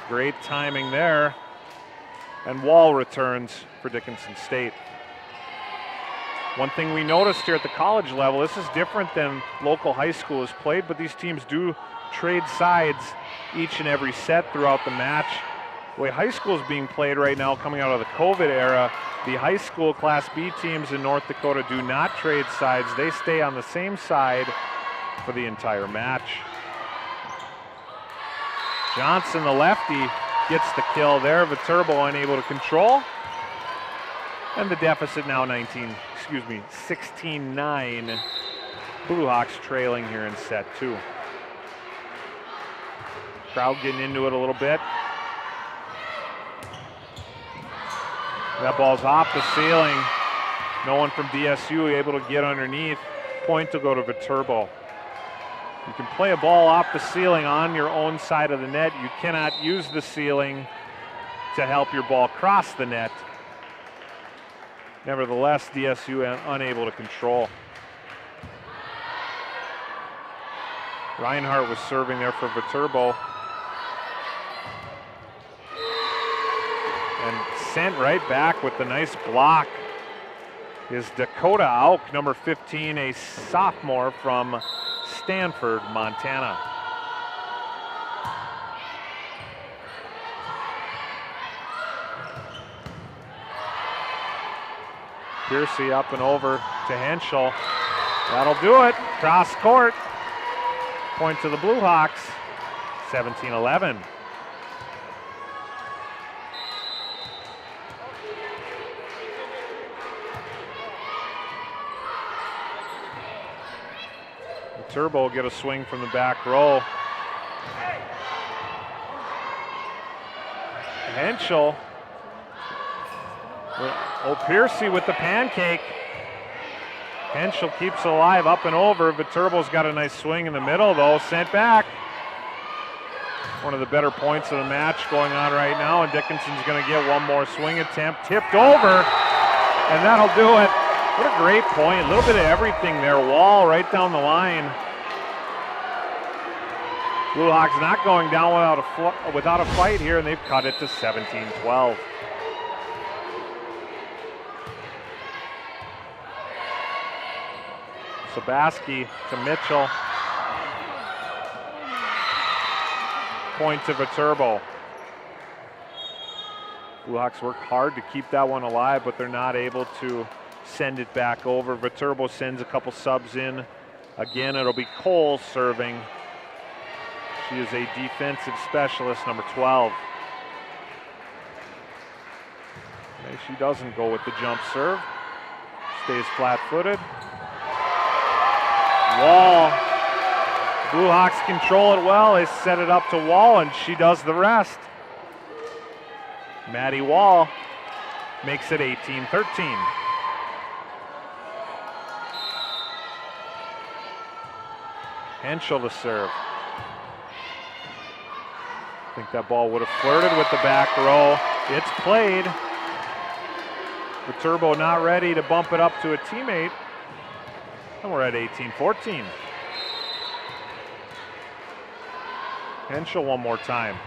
Great timing there. And Wall returns for Dickinson State. One thing we noticed here at the college level, this is different than local high school has played, but these teams do trade sides each and every set throughout the match. The way high school is being played right now, coming out of the COVID era, the high school Class B teams in North Dakota do not trade sides. They stay on the same side for the entire match. Johnson, the lefty, gets the kill there. Viterbo unable to control. And the deficit now 16-9. Blue Hawks trailing here in set 2. Crowd getting into it a little bit. That ball's off the ceiling. No one from DSU able to get underneath. Point to go to Viterbo. You can play a ball off the ceiling on your own side of the net. You cannot use the ceiling to help your ball cross the net. Nevertheless, DSU unable to control. Reinhardt was serving there for Viterbo. And sent right back with the nice block is Dakota Auk, number 15, a sophomore from Stanford, Montana. Piercy up and over to Henschel. That'll do it. Cross court. Point to the Blue Hawks. 17-11. Viterbo will get a swing from the back row. Henschel. Piercy with the pancake. Henschel keeps it alive up and over. Viterbo's got a nice swing in the middle though, sent back. One of the better points of the match going on right now, and Dickinson's gonna get one more swing attempt. Tipped over, and that'll do it. What a great point, a little bit of everything there. Wall right down the line. Blue Hawks not going down without a fight here, and they've cut it to 17-12. Sabaski to Mitchell. Point to Viterbo. Blue Hawks work hard to keep that one alive, but they're not able to send it back over. Viterbo sends a couple subs in. Again, it'll be Cole serving. She is a defensive specialist, number 12. Okay, she doesn't go with the jump serve. Stays flat-footed. Wall. Blue Hawks control it well. They set it up to Wall, and she does the rest. Maddie Wall makes it 18-13. Henschel to serve. I think that ball would have flirted with the back row. It's played. Viterbo not ready to bump it up to a teammate. And we're at 18-14. Henschel one more time.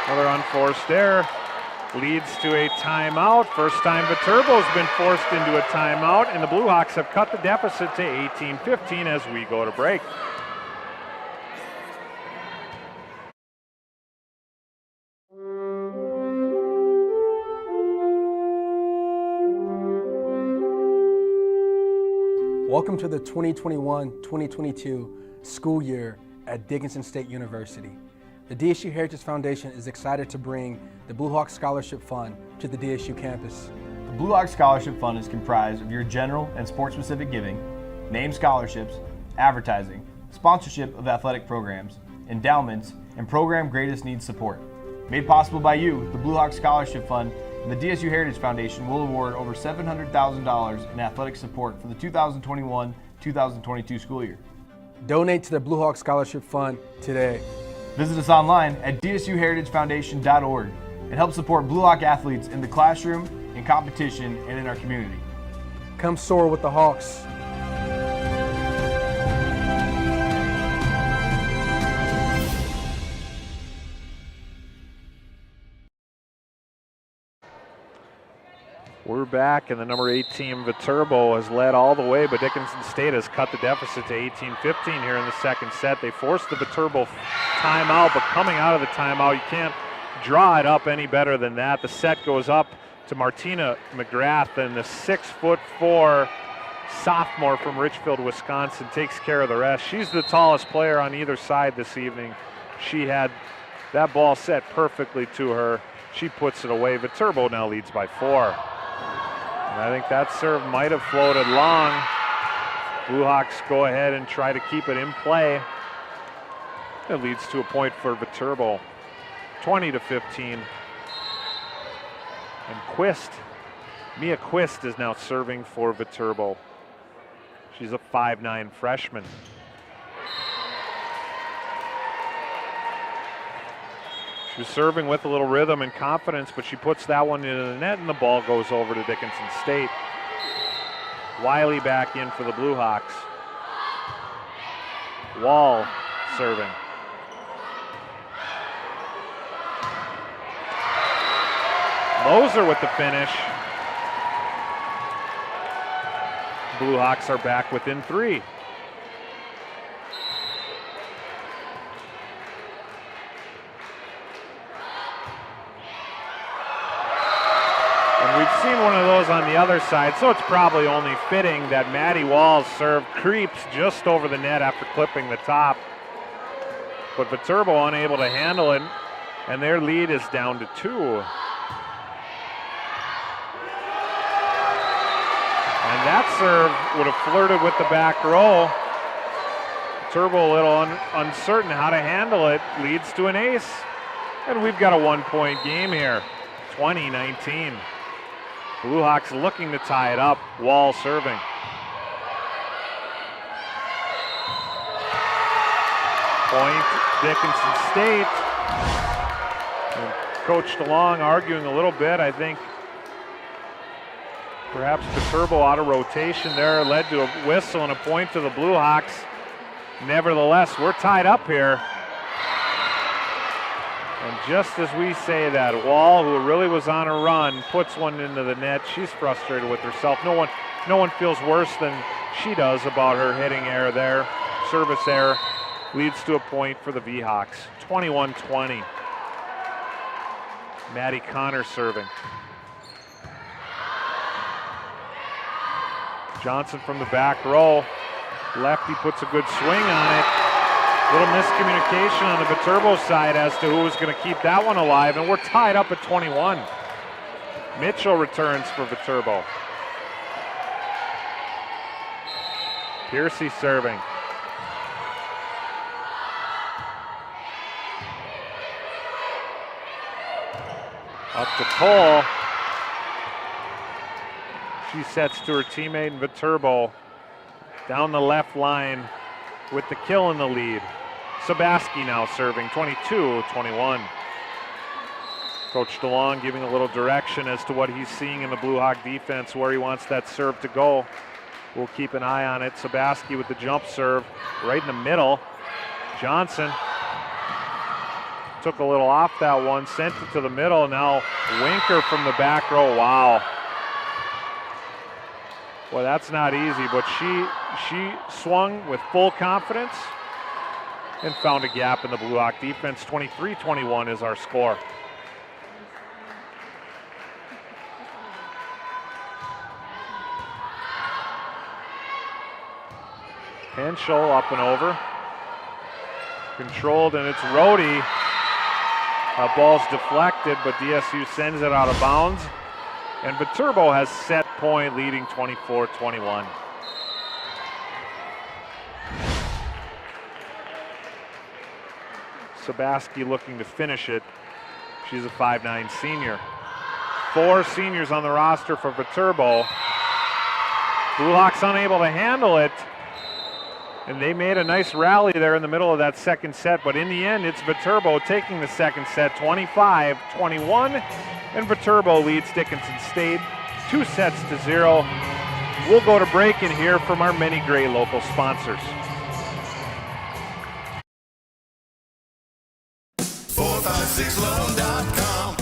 Another unforced error leads to a timeout. First time Viterbo's been forced into a timeout, and the Blue Hawks have cut the deficit to 18-15 as we go to break. Welcome to the 2021-2022 school year at Dickinson State University. The DSU Heritage Foundation is excited to bring the Blue Hawk Scholarship Fund to the DSU campus. The Blue Hawk Scholarship Fund is comprised of your general and sport-specific giving, named scholarships, advertising, sponsorship of athletic programs, endowments, and program greatest needs support. Made possible by you, the Blue Hawk Scholarship Fund and the DSU Heritage Foundation will award over $700,000 in athletic support for the 2021-2022 school year. Donate to the Blue Hawk Scholarship Fund today. Visit us online at dsuheritagefoundation.org and help support Blue Hawk athletes in the classroom, in competition, and in our community. Come soar with the Hawks. We're back, and the number 8 team, Viterbo, has led all the way, but Dickinson State has cut the deficit to 18-15 here in the second set. They forced the Viterbo timeout, but coming out of the timeout, you can't draw it up any better than that. The set goes up to Martina McGrath, and the 6'4" sophomore from Richfield, Wisconsin takes care of the rest. She's the tallest player on either side this evening. She had that ball set perfectly to her. She puts it away. Viterbo now leads by 4. And I think that serve might have floated long. Blue Hawks go ahead and try to keep it in play. It leads to a point for Viterbo, 20-15. And Mia Quist is now serving for Viterbo. She's a 5'9" freshman. She was serving with a little rhythm and confidence, but she puts that one into the net, and the ball goes over to Dickinson State. Wiley back in for the Blue Hawks. Wall serving. Moser with the finish. Blue Hawks are back within 3. And we've seen one of those on the other side, so it's probably only fitting that Maddie Wall's serve creeps just over the net after clipping the top. But Viterbo unable to handle it, and their lead is down to 2. And that serve would have flirted with the back row. Viterbo a little uncertain how to handle it, leads to an ace. And we've got a 1-point game here, 20-19. Blue Hawks looking to tie it up. Wall serving. Point, Dickinson State. And Coach DeLong arguing a little bit. I think perhaps Viterbo out of rotation there led to a whistle and a point to the Blue Hawks. Nevertheless, we're tied up here. And just as we say that, Wall, who really was on a run, puts one into the net. She's frustrated with herself. No one feels worse than she does about her hitting error there. Service error leads to a point for the V-Hawks, 21-20. Maddie Connor serving. Johnson from the back row. Lefty puts a good swing on it. Little miscommunication on the Viterbo side as to who was going to keep that one alive, and we're tied up at 21. Mitchell returns for Viterbo. Piercy serving. Up to Cole. She sets to her teammate Viterbo down the left line with the kill in the lead. Sabaski now serving, 22-21. Coach DeLong giving a little direction as to what he's seeing in the Blue Hawk defense, where he wants that serve to go. We'll keep an eye on it. Sabaski with the jump serve right in the middle. Johnson took a little off that one, sent it to the middle. Now Winker from the back row. Wow. Well, that's not easy, but she swung with full confidence and found a gap in the Blue Hawk defense. 23-21 is our score. Henschel up and over. Controlled, and it's Rohde. Ball's deflected, but DSU sends it out of bounds. And Viterbo has set point, leading 24-21. Sabaski looking to finish it. She's a 5'9" senior. 4 seniors on the roster for Viterbo. Blue Hawks unable to handle it. And they made a nice rally there in the middle of that second set, but in the end, it's Viterbo taking the second set, 25-21, and Viterbo leads Dickinson State 2-0. We'll go to break and hear from our many great local sponsors. 456loan.com.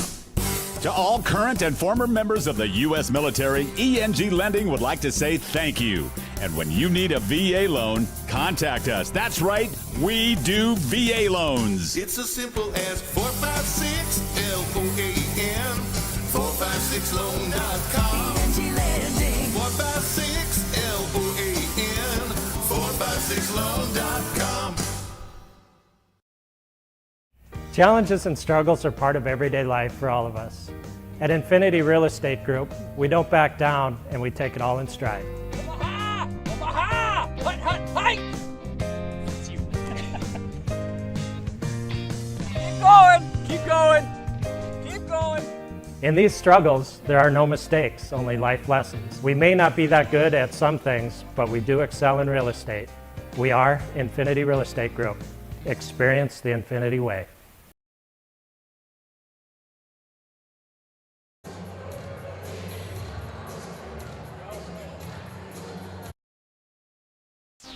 To all current and former members of the U.S. military, ENG Lending would like to say thank you. And when you need a VA loan, contact us. That's right, we do VA loans. It's as simple as 456 LOAN. 456 456loan.com. PNG Lending. 456 LOAN. 456loan.com. Challenges and struggles are part of everyday life for all of us. At Infinity Real Estate Group, we don't back down and we take it all in stride. Keep going! Keep going! In these struggles, there are no mistakes, only life lessons. We may not be that good at some things, but we do excel in real estate. We are Infinity Real Estate Group. Experience the Infinity way.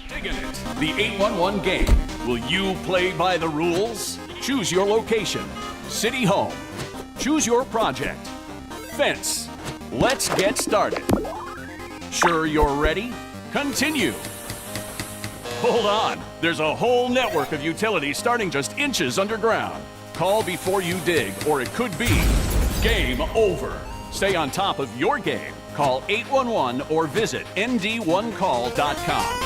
Digging it, the 811 game. Will you play by the rules? Choose your location. City home. Choose your project. Fence. Let's get started. Sure you're ready? Continue. Hold on. There's a whole network of utilities starting just inches underground. Call before you dig, or it could be game over. Stay on top of your game. Call 811 or visit nd1call.com.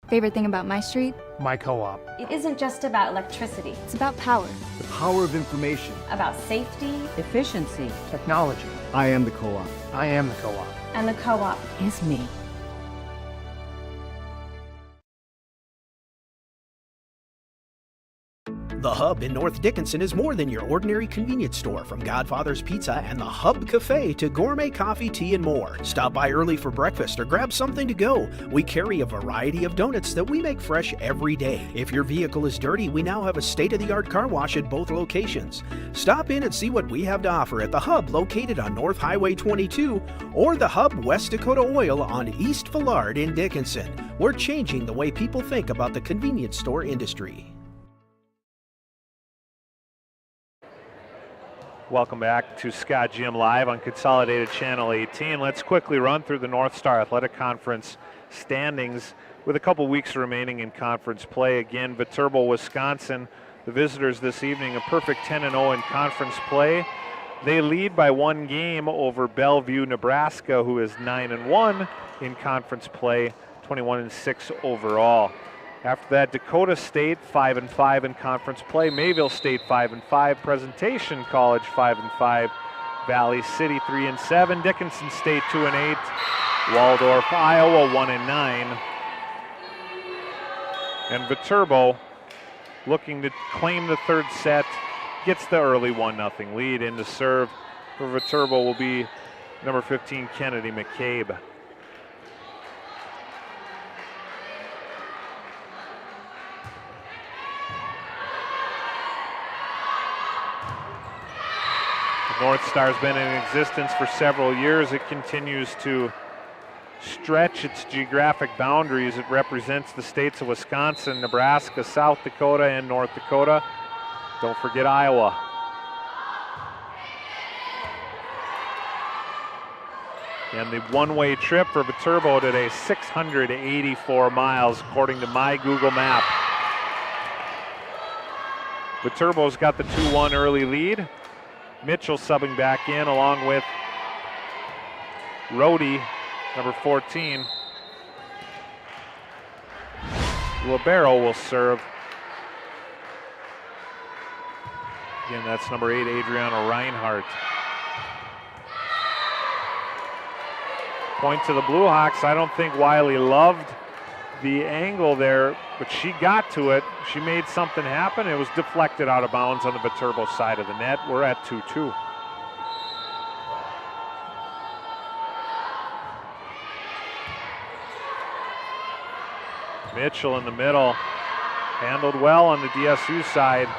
Favorite thing about my street? My co-op. It isn't just about electricity. It's about power. The power of information. About safety, Efficiency. Technology. I am the co-op. I am the co-op. and the co-op Is me. The Hub in North Dickinson is more than your ordinary convenience store. From Godfather's Pizza and the Hub Cafe to gourmet coffee, tea, and more. Stop by early for breakfast or grab something to go. We carry a variety of donuts that we make fresh every day. If your vehicle is dirty, we now have a state-of-the-art car wash at both locations. Stop in and see what we have to offer at the Hub located on North Highway 22 or the Hub West Dakota Oil on East Villard in Dickinson. We're changing the way people think about the convenience store industry. Welcome back to Scott Gym Live on Consolidated Channel 18. Let's quickly run through the North Star Athletic Conference standings with a couple weeks remaining in conference play. Again, Viterbo, Wisconsin, the visitors this evening, a perfect 10-0 in conference play. They lead by one game over Bellevue, Nebraska, who is 9-1 in conference play, 21-6 overall. After that, Dakota State 5-5 in conference play, Mayville State 5-5, Presentation College 5-5, Valley City 3-7, Dickinson State 2-8, Waldorf, Iowa 1-9, and Viterbo looking to claim the third set, gets the early 1-0 lead. In to serve for Viterbo will be number 15 Kennedy McCabe. North Star's been in existence for several years. It continues to stretch its geographic boundaries. It represents the states of Wisconsin, Nebraska, South Dakota, and North Dakota. Don't forget Iowa. And the one-way trip for Viterbo today, 684 miles, according to my Google map. Viterbo's got the 2-1 early lead. Mitchell subbing back in along with Rhodey, number 14. Libero will serve. Again, that's number 8, Adriana Reinhardt. Point to the Blue Hawks. I don't think Wiley loved the angle there, but she got to it. She made something happen. It was deflected out of bounds on the Viterbo side of the net. We're at 2-2. Mitchell in the middle. Handled well on the DSU side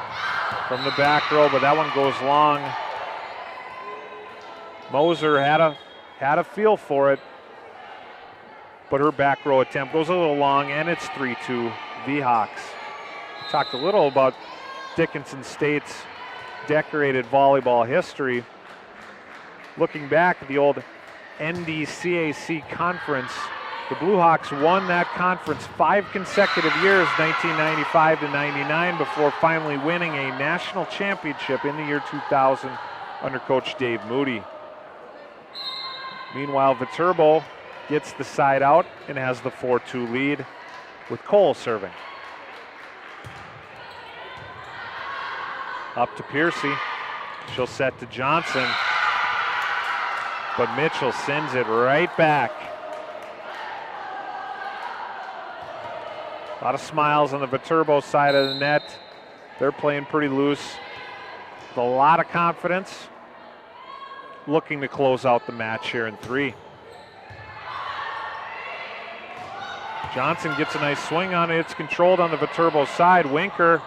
from the back row, but that one goes long. Moser had a feel for it, but her back row attempt goes a little long, and it's 3-2 V-Hawks. Talked a little about Dickinson State's decorated volleyball history. Looking back at the old NDCAC conference, the Blue Hawks won that conference 5 consecutive years, 1995 to 99, before finally winning a national championship in the year 2000 under Coach Dave Moody. Meanwhile, Viterbo gets the side out and has the 4-2 lead with Cole serving. Up to Piercy. She'll set to Johnson. But Mitchell sends it right back. A lot of smiles on the Viterbo side of the net. They're playing pretty loose with a lot of confidence, looking to close out the match here in 3. Johnson gets a nice swing on it. It's controlled on the Viterbo side. Winker.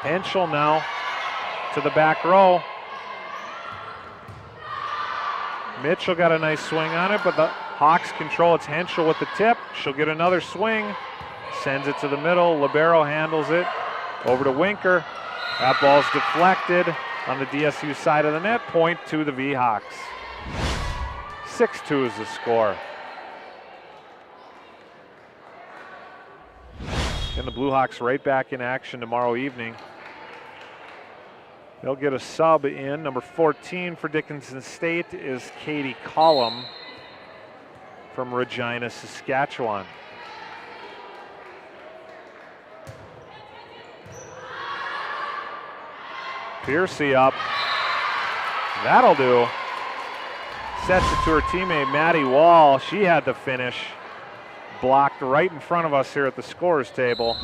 Henschel now to the back row. Mitchell got a nice swing on it, but the Hawks control. It's Henschel with the tip. She'll get another swing. Sends it to the middle. Libero handles it. Over to Winker. That ball's deflected on the DSU side of the net. Point to the V-Hawks. 6-2 is the score. And the Blue Hawks right back in action tomorrow evening. They'll get a sub in. Number 14 for Dickinson State is Katie Collum from Regina, Saskatchewan. Piercy up. That'll do. Sets it to her teammate, Maddie Wall. She had the finish. Blocked right in front of us here at the scorer's table.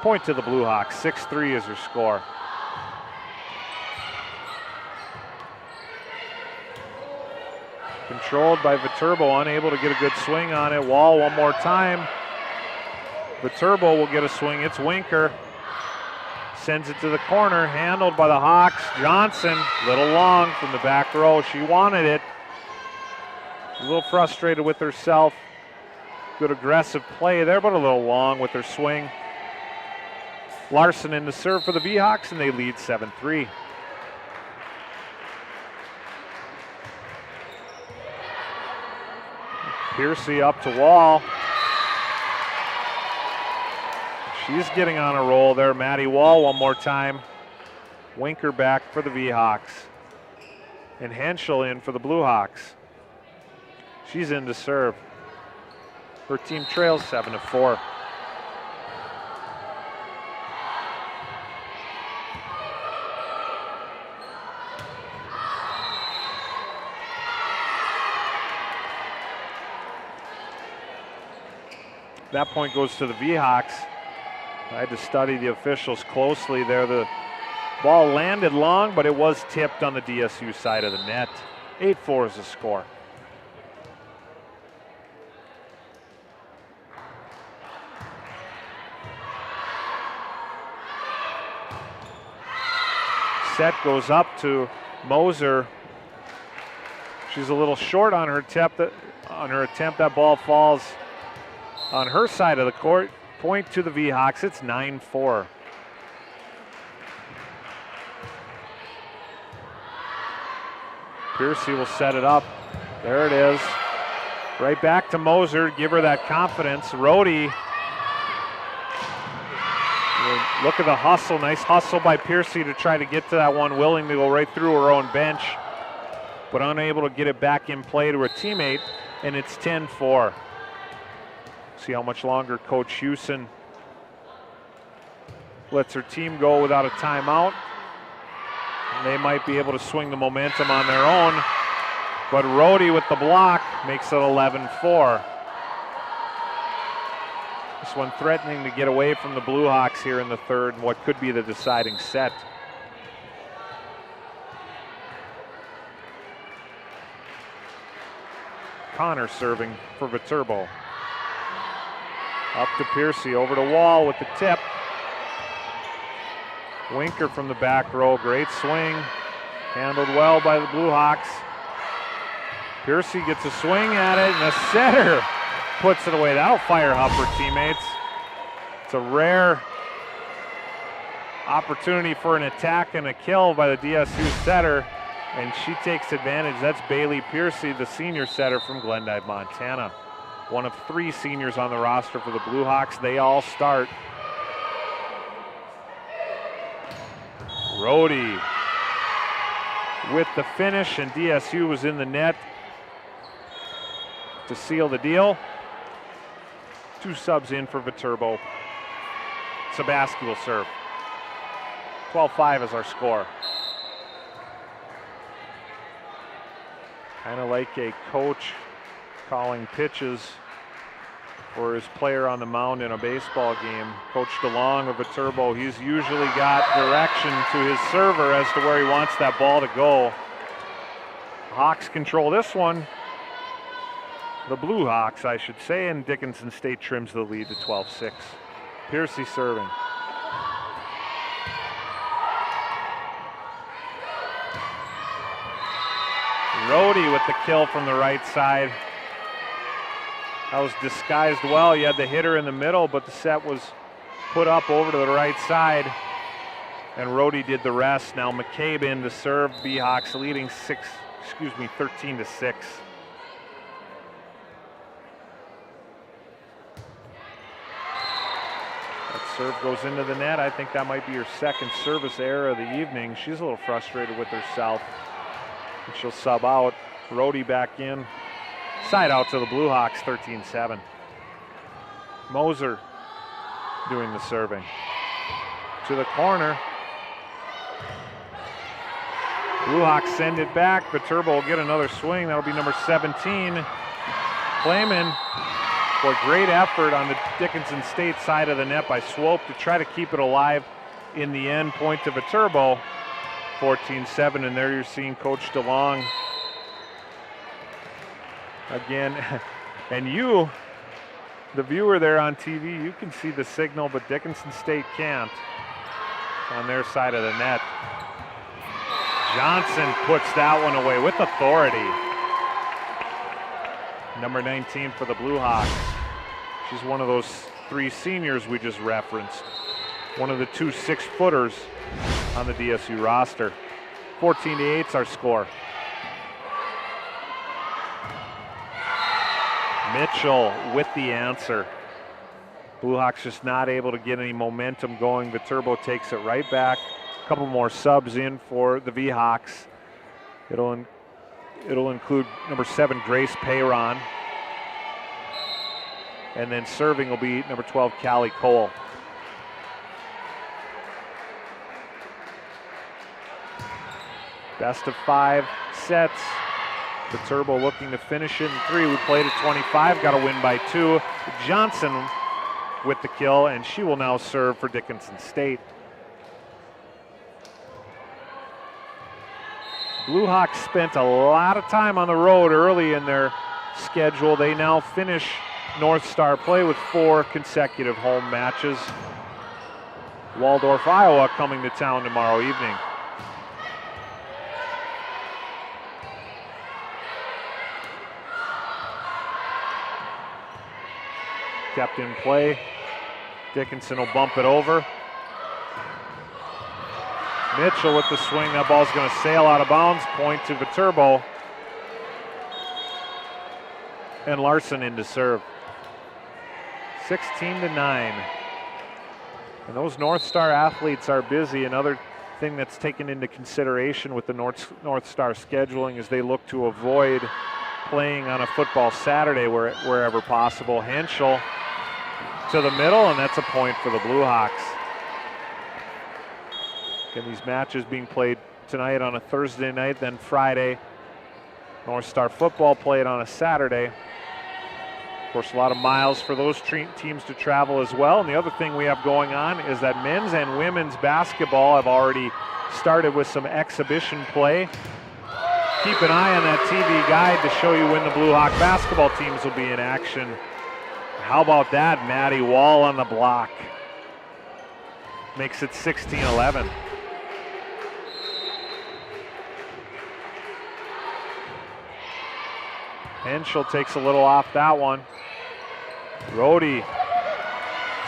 Point to the Blue Hawks. 6-3 is her score. Controlled by Viterbo, unable to get a good swing on it. Wall one more time. Viterbo will get a swing. It's Winker. Sends it to the corner, handled by the Hawks. Johnson, little long from the back row. She wanted it. A little frustrated with herself. Good aggressive play there, but a little long with her swing. Larson in the serve for the V-Hawks, and they lead 7-3. Piercy up to Wall. She's getting on a roll there. Maddie Wall one more time. Winker back for the V-Hawks. And Henschel in for the Blue Hawks. She's in to serve. Her team trails 7-4. That point goes to the V-Hawks. I had to study the officials closely there. The ball landed long, but it was tipped on the DSU side of the net. 8-4 is the score. Set goes up to Moser. She's a little short on her attempt. That ball falls on her side of the court. Point to the V-Hawks. It's 9-4. Piercy will set it up. There it is. Right back to Moser. Give her that confidence. Rohde. Look at the hustle. Nice hustle by Piercy to try to get to that one. Willing to go right through her own bench, but unable to get it back in play to her teammate. And it's 10-4. See how much longer Coach Hewson lets her team go without a timeout. And they might be able to swing the momentum on their own. But Rohde with the block makes it 11-4. This one threatening to get away from the Blue Hawks here in the third and what could be the deciding set. Connor serving for Viterbo. Up to Piercy, over to Wall with the tip. Winker from the back row, great swing. Handled well by the Blue Hawks. Piercy gets a swing at it, and the setter puts it away. That'll fire up her teammates. It's a rare opportunity for an attack and a kill by the DSU setter, and she takes advantage. That's Bailey Piercy, the senior setter from Glendive, Montana. One of 3 seniors on the roster for the Blue Hawks. They all start. Rohde with the finish, and DSU was in the net to seal the deal. 2 subs in for Viterbo. Sabaski will serve. 12-5 is our score. Kind of like a coach calling pitches for his player on the mound in a baseball game. Coach DeLong of Viterbo, he's usually got direction to his server as to where he wants that ball to go. Hawks control this one. The Blue Hawks, I should say, and Dickinson State trims the lead to 12-6. Piercy serving. Rhodey with the kill from the right side. That was disguised well. You had the hitter in the middle, but the set was put up over to the right side, and Rhodey did the rest. Now McCabe in to serve. B-Hawks leading 13-6. That serve goes into the net. I think that might be her second service error of the evening. She's a little frustrated with herself, and she'll sub out. Rhodey back in. Side out to the Blue Hawks, 13-7. Moser doing the serving. To the corner. Blue Hawks send it back. Viterbo will get another swing. That'll be number 17. Clayman for great effort on the Dickinson State side of the net by Swope to try to keep it alive in the end. Point to Viterbo, 14-7, and there you're seeing Coach DeLong again. And you, the viewer there on TV, you can see the signal, but Dickinson State can't on their side of the net. Johnson puts that one away with authority. Number 19 for the Blue Hawks. She's one of those 3 seniors we just referenced. One of the 2 6-footers on the DSU roster. 14-8's our score. Mitchell with the answer. Blue Hawks just not able to get any momentum going. Viterbo takes it right back. A couple more subs in for the V-Hawks. It'll include number 7, Grace Payron. And then serving will be number 12, Callie Cole. Best of 5 sets. Viterbo looking to finish in 3. We played at 25, got to win by 2. Johnson with the kill, and she will now serve for Dickinson State. Blue Hawks spent a lot of time on the road early in their schedule. They now finish North Star play with 4 consecutive home matches. Waldorf, Iowa coming to town tomorrow evening. Kept in play. Dickinson will bump it over. Mitchell with the swing. That ball's going to sail out of bounds. Point to Viterbo. And Larson in to serve. 16-9. And those North Star athletes are busy. Another thing that's taken into consideration with the North Star scheduling is they look to avoid playing on a football Saturday wherever possible. Henschel to the middle, and that's a point for the Blue Hawks. Again, these matches being played tonight on a Thursday night, then Friday. North Star football played on a Saturday. Of course, a lot of miles for those teams to travel as well. And the other thing we have going on is that men's and women's basketball have already started with some exhibition play. Keep an eye on that TV guide to show you when the Blue Hawk basketball teams will be in action. How about that? Maddie Wall on the block. Makes it 16-11. Henschel takes a little off that one. Rhodey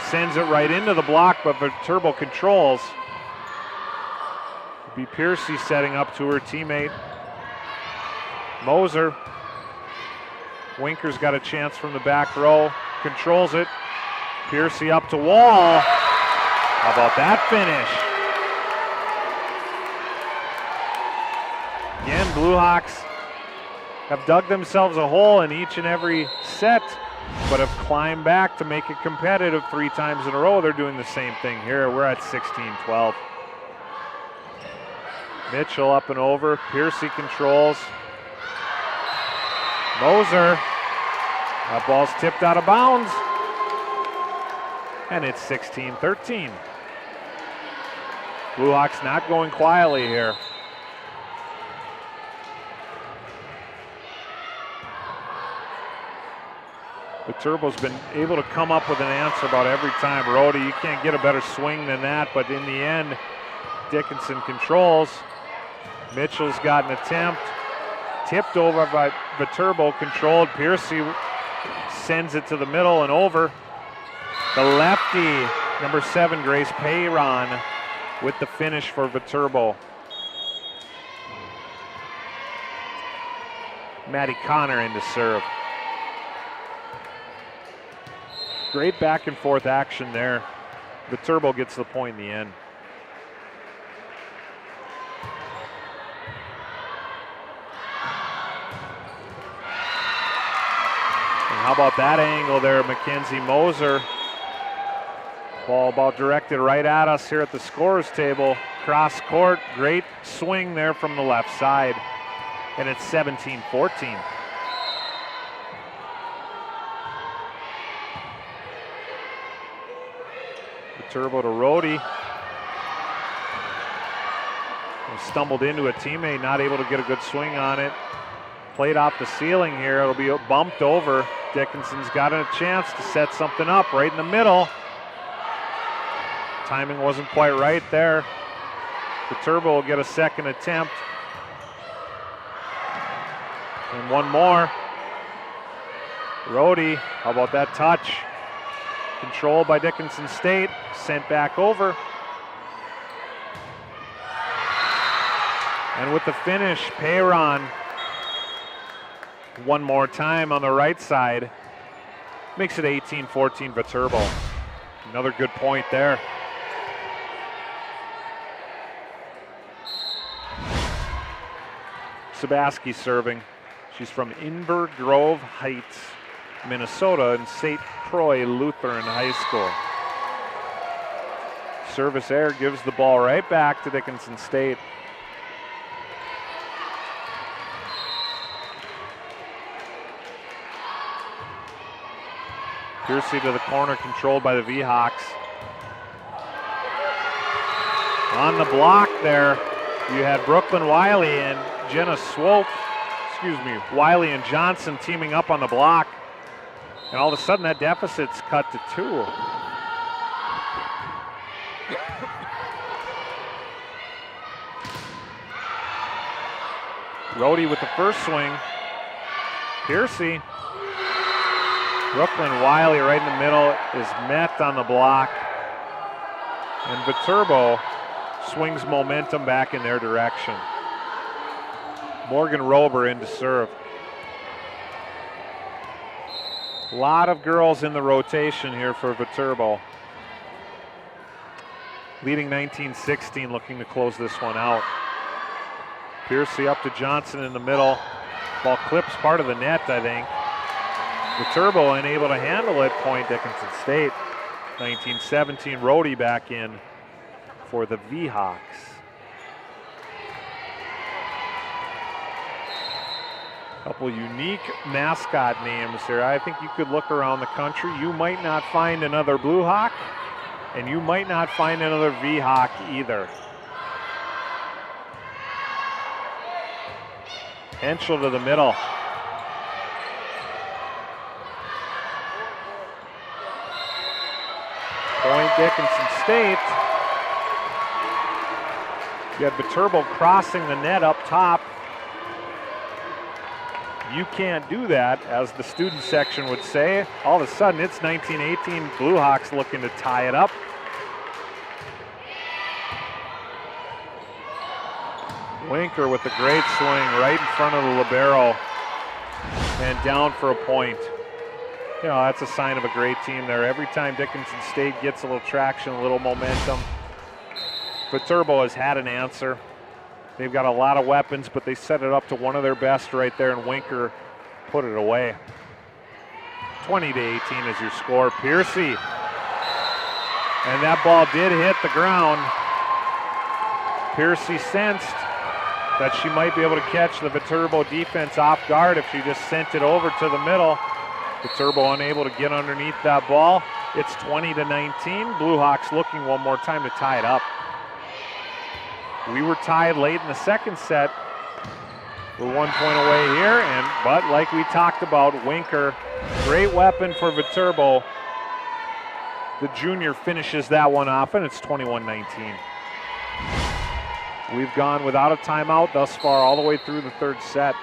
sends it right into the block, but Viterbo controls. It'll be Piercy setting up to her teammate. Moser. Winker's got a chance from the back row. Controls it. Piercy up to Wall. How about that finish? Again, Blue Hawks have dug themselves a hole in each and every set, but have climbed back to make it competitive 3 times in a row. They're doing the same thing here. We're at 16-12. Mitchell up and over. Piercy controls. Moser. That ball's tipped out of bounds. And it's 16-13. Blue Hawks not going quietly here. Viterbo's been able to come up with an answer about every time. Rhodey, you can't get a better swing than that, but in the end, Dickinson controls. Mitchell's got an attempt. Tipped over by Viterbo, controlled. Piercy sends it to the middle and over. The lefty, number 7, Grace Payron, with the finish for Viterbo. Maddie Connor in to serve. Great back and forth action there. Viterbo gets the point in the end. And how about that angle there, Mackenzie Moser? Ball about directed right at us here at the scorer's table. Cross court, great swing there from the left side. And it's 17-14. Viterbo to Rhodey. Stumbled into a teammate, not able to get a good swing on it. Played off the ceiling here. It'll be bumped over. Dickinson's got a chance to set something up right in the middle. Timing wasn't quite right there. Viterbo will get a second attempt. And one more. Rhodey, how about that touch? Controlled by Dickinson State, sent back over. And with the finish, Payron, one more time on the right side, makes it 18-14 Viterbo. Another good point there. Sabaski serving. She's from Inver Grove Heights, Minnesota, and St. Croix Lutheran High School. Service error gives the ball right back to Dickinson State. Piercy to the corner, controlled by the V-Hawks. On the block there, you had Brooklyn Wiley and Jenna Swope, Wiley and Johnson teaming up on the block. And all of a sudden that deficit's cut to 2. Rhodey with the first swing. Piercy. Brooklyn Wiley right in the middle is met on the block. And Viterbo swings momentum back in their direction. Morgan Rober in to serve. A lot of girls in the rotation here for Viterbo. Leading 19-16, looking to close this one out. Piercy up to Johnson in the middle. Ball clips part of the net, I think. Viterbo unable to handle it, point Dickinson State. 19-17, Rhodey back in for the V-Hawks. Couple unique mascot names here. I think you could look around the country. You might not find another Blue Hawk, and you might not find another V-Hawk either. Henschel to the middle. Point Dickinson State. You had Viterbo crossing the net up top. You can't do that, as the student section would say. All of a sudden, it's 19-18. Blue Hawks looking to tie it up. Winker with a great swing right in front of the libero and down for a point. You know, that's a sign of a great team there. Every time Dickinson State gets a little traction, a little momentum, Viterbo has had an answer. They've got a lot of weapons, but they set it up to one of their best right there, and Winker put it away. 20-18 is your score. Piercy. And that ball did hit the ground. Piercy sensed that she might be able to catch the Viterbo defense off guard if she just sent it over to the middle. Viterbo unable to get underneath that ball. It's 20-19. Blue Hawks looking one more time to tie it up. We were tied late in the second set. We're 1 point away here, but like we talked about, Winker, great weapon for Viterbo. The junior finishes that one off, and it's 21-19. We've gone without a timeout thus far all the way through the third set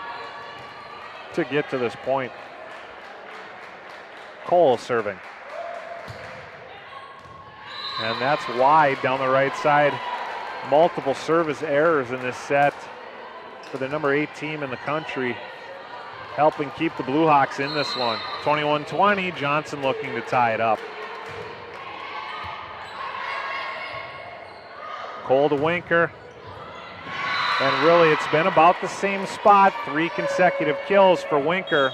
to get to this point. Cole serving. And that's wide down the right side. Multiple service errors in this set for the number 8 team in the country, helping keep the Blue Hawks in this one. 21-20, Johnson looking to tie it up. Cole to Winker. And really it's been about the same spot, 3 consecutive kills for Winker.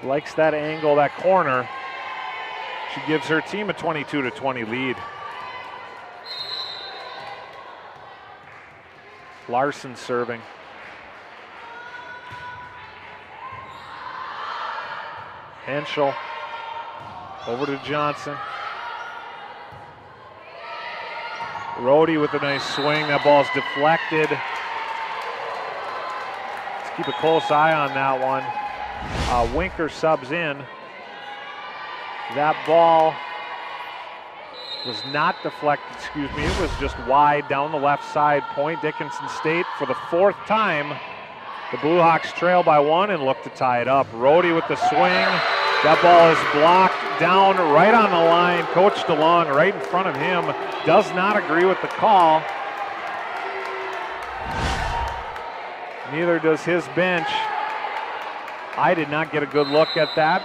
Likes that angle, that corner. She gives her team a 22-20 lead. Larson serving. Henschel over to Johnson. Rhodey with a nice swing. That ball's deflected. Let's keep a close eye on that one. Winker subs in. That ball was not deflected, it was just wide down the left side. Point Dickinson State for the 4th time. The Blue Hawks trail by 1 and look to tie it up. Rhodey with the swing. That ball is blocked down right on the line. Coach DeLong right in front of him does not agree with the call. Neither does his bench. I did not get a good look at that.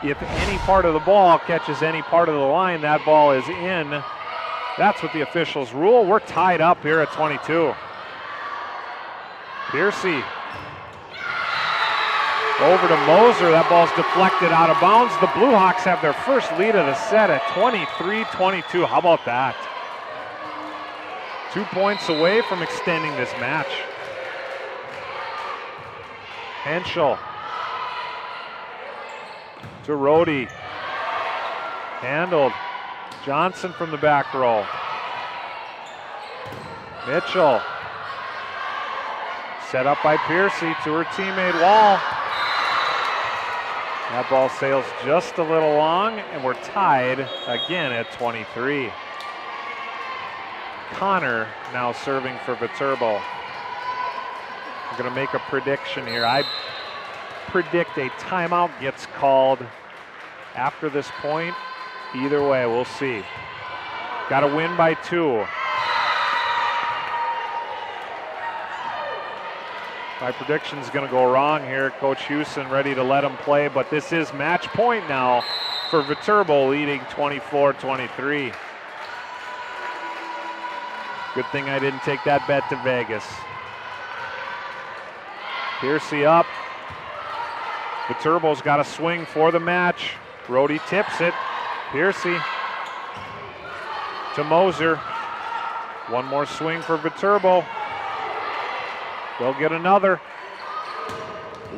If any part of the ball catches any part of the line, that ball is in. That's what the officials rule. We're tied up here at 22. Piercy over to Moser. That ball's deflected out of bounds. The Blue Hawks have their first lead of the set at 23-22. How about that? 2 points away from extending this match. Henschel to Rhodey. Handled. Johnson from the back row. Mitchell. Set up by Piercy to her teammate Wall. That ball sails just a little long, and we're tied again at 23. Connor now serving for Viterbo. I'm going to make a prediction here. I predict a timeout gets called after this point. Either way, we'll see. Got to win by 2. My prediction's going to go wrong here. Coach Houston ready to let him play, but this is match point now for Viterbo, leading 24-23. Good thing I didn't take that bet to Vegas. Piercy up. Viterbo's got a swing for the match. Rhodey tips it. Piercy to Moser. One more swing for Viterbo. They'll get another.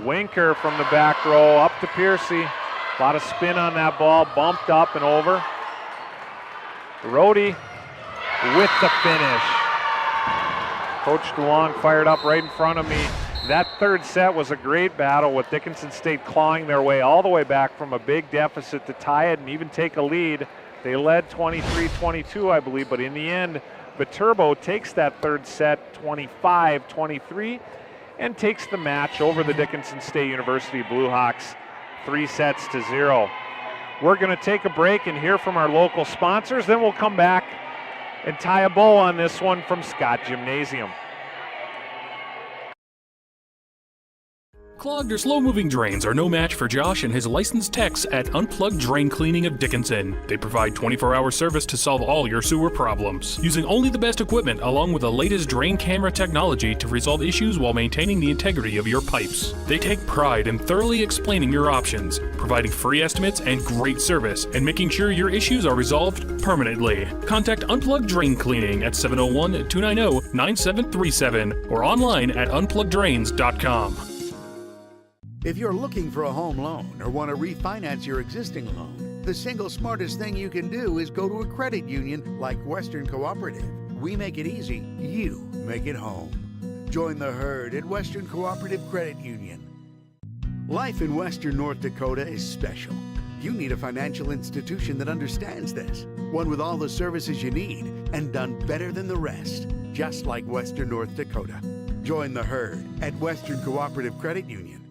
Winker from the back row up to Piercy. A lot of spin on that ball, bumped up and over. Rhodey with the finish. Coach DeLong fired up right in front of me. That third set was a great battle with Dickinson State clawing their way all the way back from a big deficit to tie it and even take a lead. They led 23-22, I believe, but in the end, Viterbo takes that third set 25-23 and takes the match over the Dickinson State University Blue Hawks 3-0. We're going to take a break and hear from our local sponsors. Then we'll come back and tie a bow on this one from Scott Gymnasium. Clogged or slow-moving drains are no match for Josh and his licensed techs at Unplugged Drain Cleaning of Dickinson. They provide 24-hour service to solve all your sewer problems, using only the best equipment along with the latest drain camera technology to resolve issues while maintaining the integrity of your pipes. They take pride in thoroughly explaining your options, providing free estimates and great service, and making sure your issues are resolved permanently. Contact Unplugged Drain Cleaning at 701-290-9737 or online at unpluggeddrains.com. If you're looking for a home loan or want to refinance your existing loan, the single smartest thing you can do is go to a credit union like Western Cooperative. We make it easy, you make it home. Join the herd at Western Cooperative Credit Union. Life in Western North Dakota is special. You need a financial institution that understands this, one with all the services you need and done better than the rest, just like Western North Dakota. Join the herd at Western Cooperative Credit Union.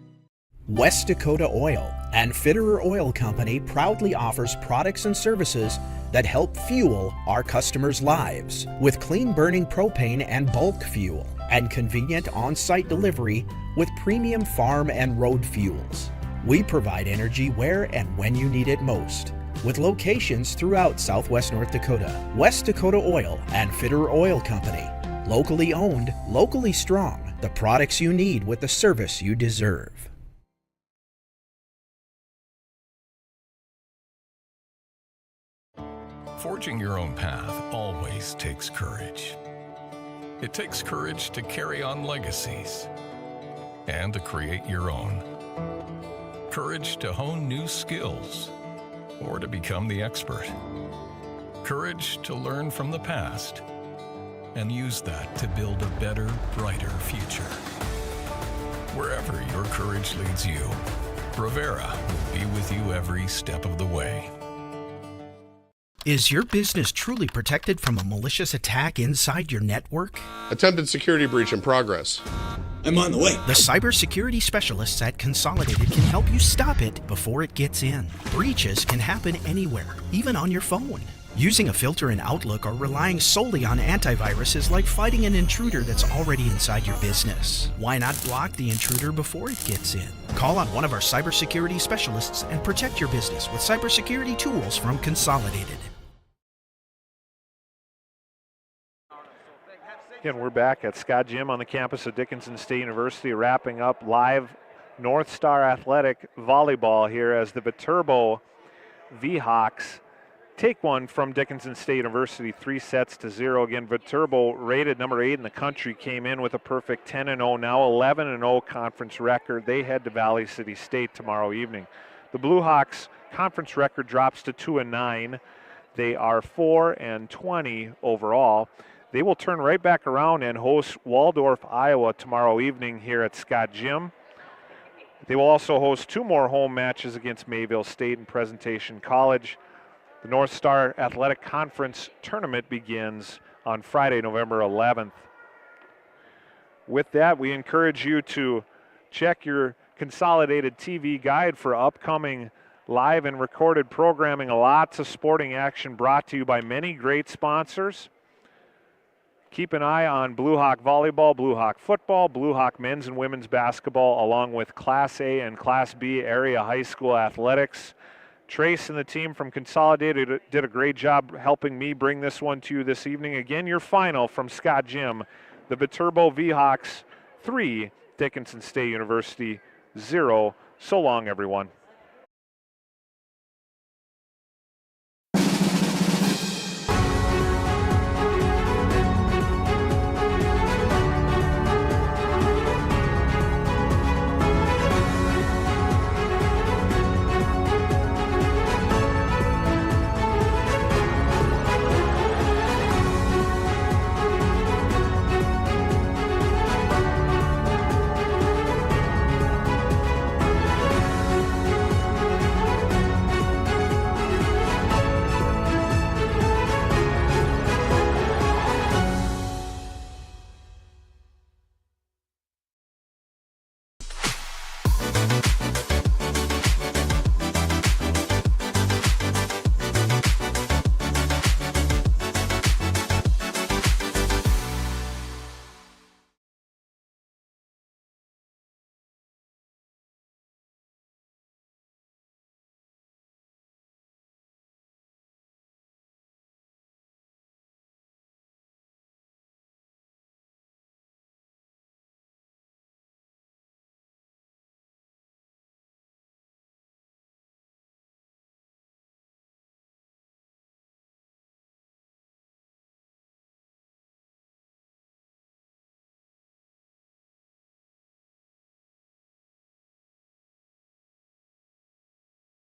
West Dakota Oil and Viterbo Oil Company proudly offers products and services that help fuel our customers' lives with clean burning propane and bulk fuel and convenient on-site delivery with premium farm and road fuels. We provide energy where and when you need it most with locations throughout Southwest North Dakota. West Dakota Oil and Viterbo Oil Company. Locally owned, locally strong. The products you need with the service you deserve. Forging your own path always takes courage. It takes courage to carry on legacies and to create your own. Courage to hone new skills or to become the expert. Courage to learn from the past and use that to build a better, brighter future. Wherever your courage leads you, Rivera will be with you every step of the way. Is your business truly protected from a malicious attack inside your network? Attempted security breach in progress. I'm on the way. The cybersecurity specialists at Consolidated can help you stop it before it gets in. Breaches can happen anywhere, even on your phone. Using a filter in Outlook or relying solely on antivirus is like fighting an intruder that's already inside your business. Why not block the intruder before it gets in? Call on one of our cybersecurity specialists and protect your business with cybersecurity tools from Consolidated. Again, we're back at Scott Gym on the campus of Dickinson State University, wrapping up live North Star Athletic volleyball here as the Viterbo V-Hawks take one from Dickinson State University 3-0. Again, Viterbo, rated number 8 in the country, came in with a perfect 10-0, now 11-0 conference record. They head to Valley City State tomorrow evening. The Blue Hawks conference record drops to 2-9. They are 4-20 overall. They will turn right back around and host Waldorf, Iowa tomorrow evening here at Scott Gym. They will also host 2 more home matches against Mayville State and Presentation College. The North Star Athletic Conference tournament begins on Friday, November 11th. With that, we encourage you to check your Consolidated TV guide for upcoming live and recorded programming. Lots of sporting action brought to you by many great sponsors. Keep an eye on Blue Hawk Volleyball, Blue Hawk Football, Blue Hawk Men's and Women's Basketball, along with Class A and Class B area high school athletics. Trace and the team from Consolidated did a great job helping me bring this one to you this evening. Again, your final from Scott Gym, the Viterbo V-Hawks 3, Dickinson State University 0. So long, everyone.